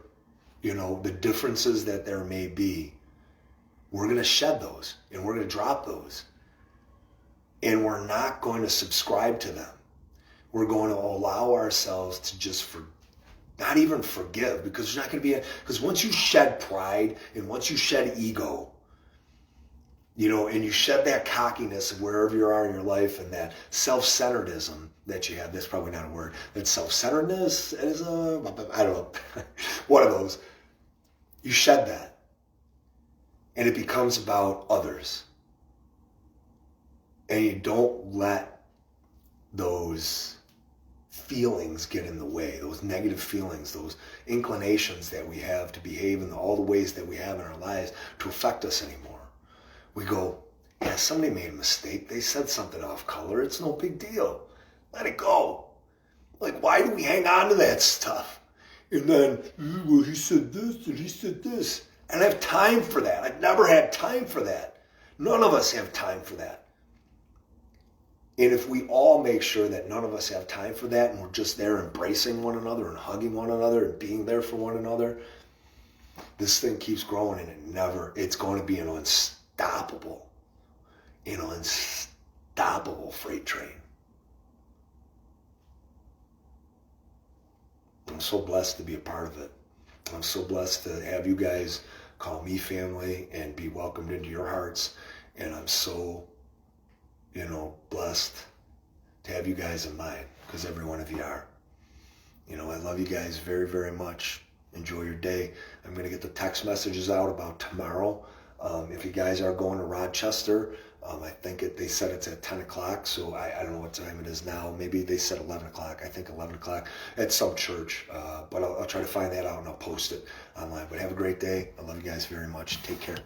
the differences that there may be, we're going to shed those and we're going to drop those. And we're not going to subscribe to them. We're going to allow ourselves to just not even forgive, because there's not going to be because once you shed pride and once you shed ego, and you shed that cockiness of wherever you are in your life, and that self-centeredism that you have, that's probably not a word, that self-centeredness is I don't know, one of those. You shed that. And it becomes about others. And you don't let those feelings get in the way, those negative feelings, those inclinations that we have to behave in all the ways that we have in our lives to affect us anymore. We go, yeah, somebody made a mistake. They said something off color. It's no big deal. Let it go. Like, why do we hang on to that stuff? And then, well, he said this and he said this. I don't have time for that. I've never had time for that. None of us have time for that. And if we all make sure that none of us have time for that, and we're just there embracing one another and hugging one another and being there for one another, this thing keeps growing, and it's going to be an unstoppable freight train. I'm so blessed to be a part of it. I'm so blessed to have you guys call me family and be welcomed into your hearts. And I'm so, blessed to have you guys in mind, because every one of you are. I love you guys very, very much. Enjoy your day. I'm going to get the text messages out about tomorrow. If you guys are going to Rochester, I think they said it's at 10 o'clock, so I don't know what time it is now. Maybe they said 11 o'clock. I think 11 o'clock at some church. But I'll try to find that out and I'll post it online. But have a great day. I love you guys very much. Take care.